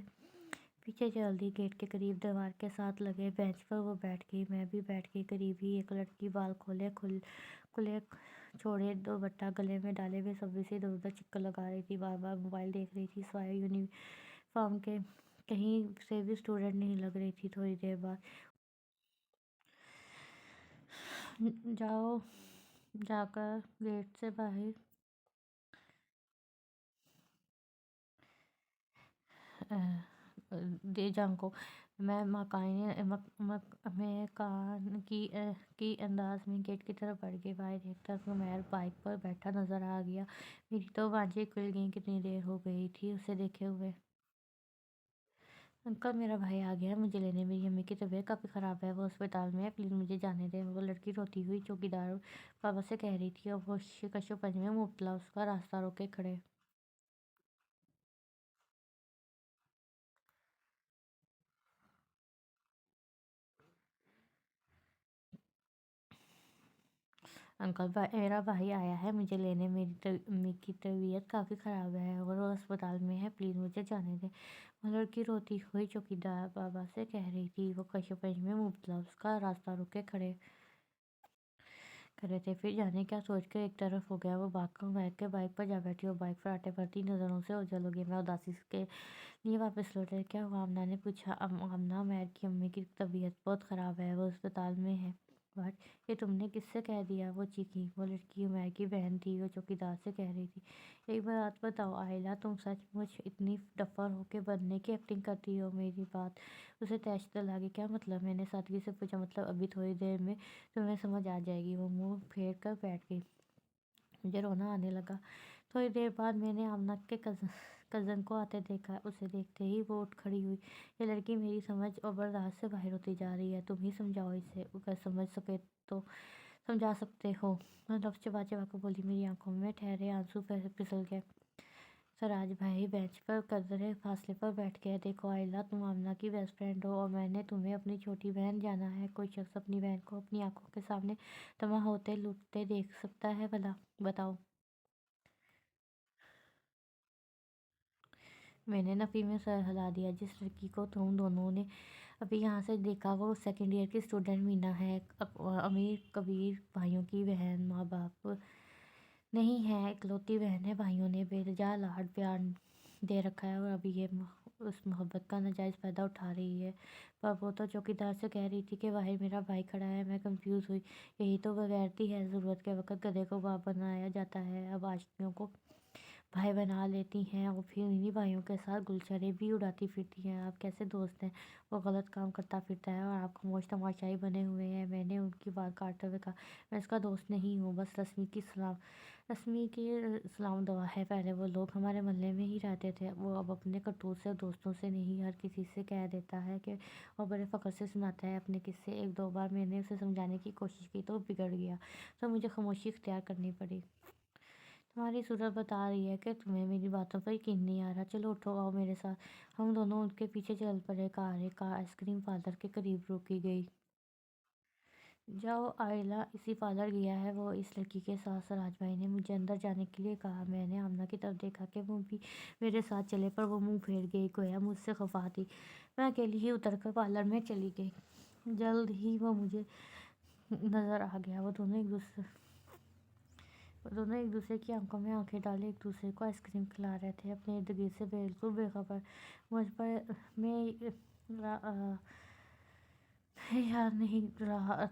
پیچھے چل دی۔ گیٹ کے قریب دیوار کے ساتھ لگے بینچ پر وہ بیٹھ گئی، میں بھی بیٹھ گئی قریب ہی۔ ایک لڑکی بال کھلے چھوڑے دوپٹہ گلے میں ڈالے بے صبری سے ادھر ادھر چکر لگا رہی تھی، بار بار موبائل دیکھ رہی تھی، سوائے یونیفارم کے کہیں سے بھی اسٹوڈنٹ نہیں لگ رہی تھی۔ تھوڑی دیر بعد جا کر گیٹ سے باہر دے جنگ کو میں مکان کی انداز میں گیٹ کی طرف بڑھ گئی۔ باہر ایک طرف عمیر بائک پر بیٹھا نظر آ گیا۔ میری تو بانجیں کھل گئیں، کتنی دیر ہو گئی تھی اسے دیکھے ہوئے۔ انکل، میرا بھائی آ گیا ہے مجھے لینے۔ میری امی کی طبیعت کافی خراب ہے، وہ اسپتال میں ہے، پلیز مجھے جانے دیں۔ وہ لڑکی روتی ہوئی چوکیدار بابا سے کہہ رہی تھی اور وہ شکش و پنج میں مبتلا اس کا راستہ روکے کھڑے۔ انکل، میرا بھائی آیا ہے مجھے لینے، میری امی کی طبیعت کافی خراب ہے اور وہ اسپتال میں ہے، پلیز مجھے جانے دیں۔ وہ لڑکی روتی ہوئی چوکیدار بابا سے کہہ رہی تھی۔ وہ کش و پنج میں مبتلا اس کا راستہ روکے کھڑے تھے۔ پھر جانے کیا سوچ کر ایک طرف ہو گیا۔ وہ بھاگ کر عمیر کے بائک پر جا بیٹھی اور بائک فراٹے پڑتی نظروں سے اوجھل ہو گئی۔ میں اداسی کے لیے واپس لوٹا۔ کیا ہوا؟ آمنہ نے پوچھا۔ آمنہ، عمیر کی امی کی طبیعت بہت خراب ہے، وہ اسپتال میں ہے۔ واٹ! یہ تم نے کس سے کہہ دیا؟ وہ چیخی۔ وہ لڑکی عمیر کی بہن تھی، وہ چوکیدار سے کہہ رہی تھی۔ ایک بات بتاؤ آئلہ، تم سچ مچ اتنی ڈفر ہو کے بننے کی ایکٹنگ کرتی ہو؟ میری بات اسے طیش دلا گئی۔ کیا مطلب؟ میں نے سادگی سے پوچھا۔ مطلب ابھی تھوڑی دیر میں تمہیں سمجھ آ جائے گی۔ وہ منہ پھیر کر بیٹھ گئی۔ مجھے رونا آنے لگا۔ تھوڑی دیر بعد میں نے آمنہ کے کزن کو آتے دیکھا۔ اسے دیکھتے ہی وہ اٹھ کھڑی ہوئی۔ یہ لڑکی میری سمجھ اور برداشت سے باہر ہوتی جا رہی ہے، تم ہی سمجھاؤ اسے، اگر سمجھ سکے تو سمجھا سکتے ہو۔ میں لفظ چبا چبا کر بولی۔ میری آنکھوں میں ٹھہرے آنسو پھسل گئے۔ سراج بھائی بینچ پر قدرے فاصلے پر بیٹھ گئے۔ دیکھو آئلہ، تم آمنہ کی بیسٹ فرینڈ ہو اور میں نے تمہیں اپنی چھوٹی بہن جانا ہے۔ کوئی شخص اپنی بہن کو اپنی آنکھوں کے سامنے تباہ ہوتے لوٹتے دیکھ سکتا ہے بھلا؟ بتاؤ۔ میں نے نفی میں سر ہلا دیا۔ جس لڑکی کو تم دونوں نے ابھی یہاں سے دیکھا وہ سیکنڈ ایئر کی اسٹوڈنٹ مینا ہے، امیر کبیر بھائیوں کی بہن۔ ماں باپ نہیں ہے، اکلوتی بہن ہے۔ بھائیوں نے بے جا لاڈ پیار دے رکھا ہے اور ابھی یہ اس محبت کا نجائز فائدہ اٹھا رہی ہے۔ پر وہ تو چوکیدار سے کہہ رہی تھی کہ باہر میرا بھائی کھڑا ہے۔ میں کنفیوز ہوئی۔ یہی تو بےغیرتی ہے، ضرورت کے وقت گدھے کو باپ بنایا جاتا ہے۔ اب عاشقیوں کو بھائی بنا لیتی ہیں اور پھر انہی بھائیوں کے ساتھ گلچھریں بھی اڑاتی پھرتی ہیں۔ آپ کیسے دوست ہیں؟ وہ غلط کام کرتا پھرتا ہے اور آپ خاموش تماشائی بنے ہوئے ہیں۔ میں نے ان کی بات کاٹتے ہوئے کہا، میں اس کا دوست نہیں ہوں، بس رسمی کی سلام دعا ہے۔ پہلے وہ لوگ ہمارے محلے میں ہی رہتے تھے، وہ اب اپنے کرتوت سے دوستوں سے نہیں ہر کسی سے کہہ دیتا ہے کہ اور بڑے فخر سے سناتا ہے اپنے قصے۔ ایک دو بار میں نے اسے سمجھانے کی کوشش کی تو بگڑ گیا، تو مجھے خاموشی اختیار کرنی پڑی۔ تمہاری صورت بتا رہی ہے کہ تمہیں میری باتوں پر یقین نہیں آ رہا۔ چلو اٹھو، آؤ میرے ساتھ۔ ہم دونوں ان کے پیچھے چل پڑے۔ کار آئس کریم پارلر کے قریب روکی گئی۔ جاؤ آئلہ، اسی پارلر گیا ہے وہ اس لڑکی کے ساتھ۔ سراج بھائی نے مجھے اندر جانے کے لیے کہا۔ میں نے آمنہ کی طرف دیکھا کہ وہ بھی میرے ساتھ چلے، پر وہ منہ پھیر گئی، گویا مجھ سے خفا تھی۔ میں اکیلی ہی اتر کر پارلر میں چلی گئی۔ جلد ہی وہ مجھے نظر آ گیا۔ وہ دونوں ایک دوسرے کی آنکھوں میں آنکھیں ڈالے ایک دوسرے کو آئس کریم کھلا رہے تھے، اپنے ارد گرد سے بالکل بے خبر۔ مجھ پر میں یاد نہیں رہا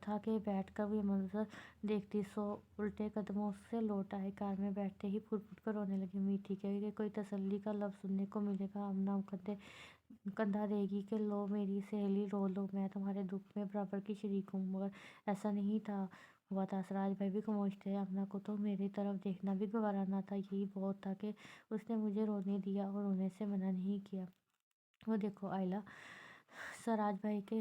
تھا کہ بیٹھ کر یہ منظر دیکھتی۔ سو الٹے قدموں سے لوٹ آئی۔ کار میں بیٹھتے ہی پھوٹ پھوٹ کر رونے لگی۔ امید تھی کہ کوئی تسلی کا لفظ سننے کو ملے گا، آمنہ کندھا دے گی کہ لو میری سہیلی، رو لو، میں تمہارے دکھ میں برابر کی شریک ہوں، مگر ایسا نہیں ہوا تھا۔ سراج بھائی بھی خاموش تھے۔ آمنہ کو تو میری طرف دیکھنا بھی گوارا نہ تھا، یہی بہت تھا کہ اس نے مجھے رونے دیا اور رونے سے منع نہیں کیا۔ وہ دیکھو آئلہ، سراج بھائی کے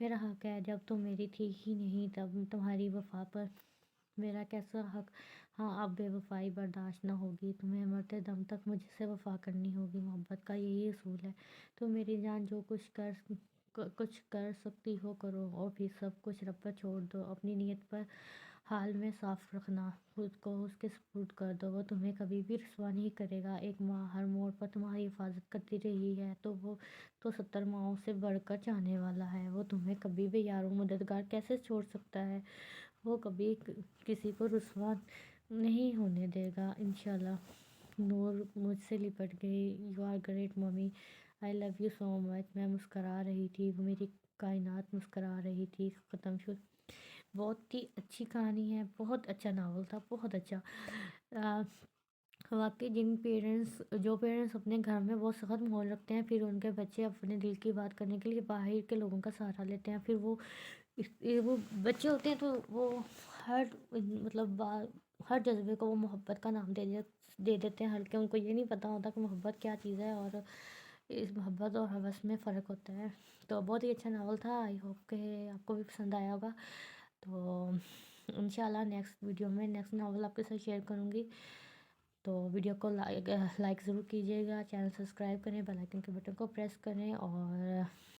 میرا حق ہے، جب تم میری تھی ہی نہیں تب تمہاری وفا پر میرا کیسا حق؟ ہاں اب بے وفائی برداشت نہ ہوگی، تمہیں مرتے دم تک مجھ سے وفا کرنی ہوگی، محبت کا یہی اصول ہے۔ تو میری جان جو کچھ کر سکتی ہو کرو، اور پھر سب کچھ رب پر چھوڑ دو، اپنی نیت پر حال میں صاف رکھنا، خود کو اس کے سپرد کر دو، وہ تمہیں کبھی بھی رسوا نہیں کرے گا۔ ایک ماں ہر موڑ پر تمہاری حفاظت کرتی رہی ہے تو وہ تو 70 ماؤں سے بڑھ کر چاہنے والا ہے، وہ تمہیں کبھی بھی یار و مددگار کیسے چھوڑ سکتا ہے؟ وہ کبھی کسی کو رسوا نہیں ہونے دے گا انشاءاللہ۔ نور مجھ سے لپٹ گئی۔ You are great mummy, I love you so much. میں مسکرا رہی تھی، میری کائنات مسکرا رہی تھی۔ ختم شد۔ بہت ہی اچھی کہانی ہے، بہت اچھا ناول تھا، بہت اچھا۔ آ، واقعی جو پیرنٹس اپنے گھر میں بہت سخت ماحول رکھتے ہیں، پھر ان کے بچے اپنے دل کی بات کرنے کے لیے باہر کے لوگوں کا سہارا لیتے ہیں، پھر وہ بچے ہوتے ہیں تو وہ ہر ہر جذبے کو وہ محبت کا نام دے دیتے ہیں، ہلکہ ان کو یہ نہیں پتہ ہوتا کہ محبت کیا چیز ہے، اور اس محبت اور ہوس میں فرق ہوتا ہے۔ تو بہت ہی اچھا ناول تھا، آئی ہوپ کہ آپ کو بھی پسند آیا ہوگا۔ تو انشاءاللہ نیکسٹ ویڈیو میں نیکسٹ ناول آپ کے ساتھ شیئر کروں گی۔ تو ویڈیو کو لائک ضرور کیجیے گا، چینل سبسکرائب کریں، بیل آئکن کے بٹن کو پریس کریں، اور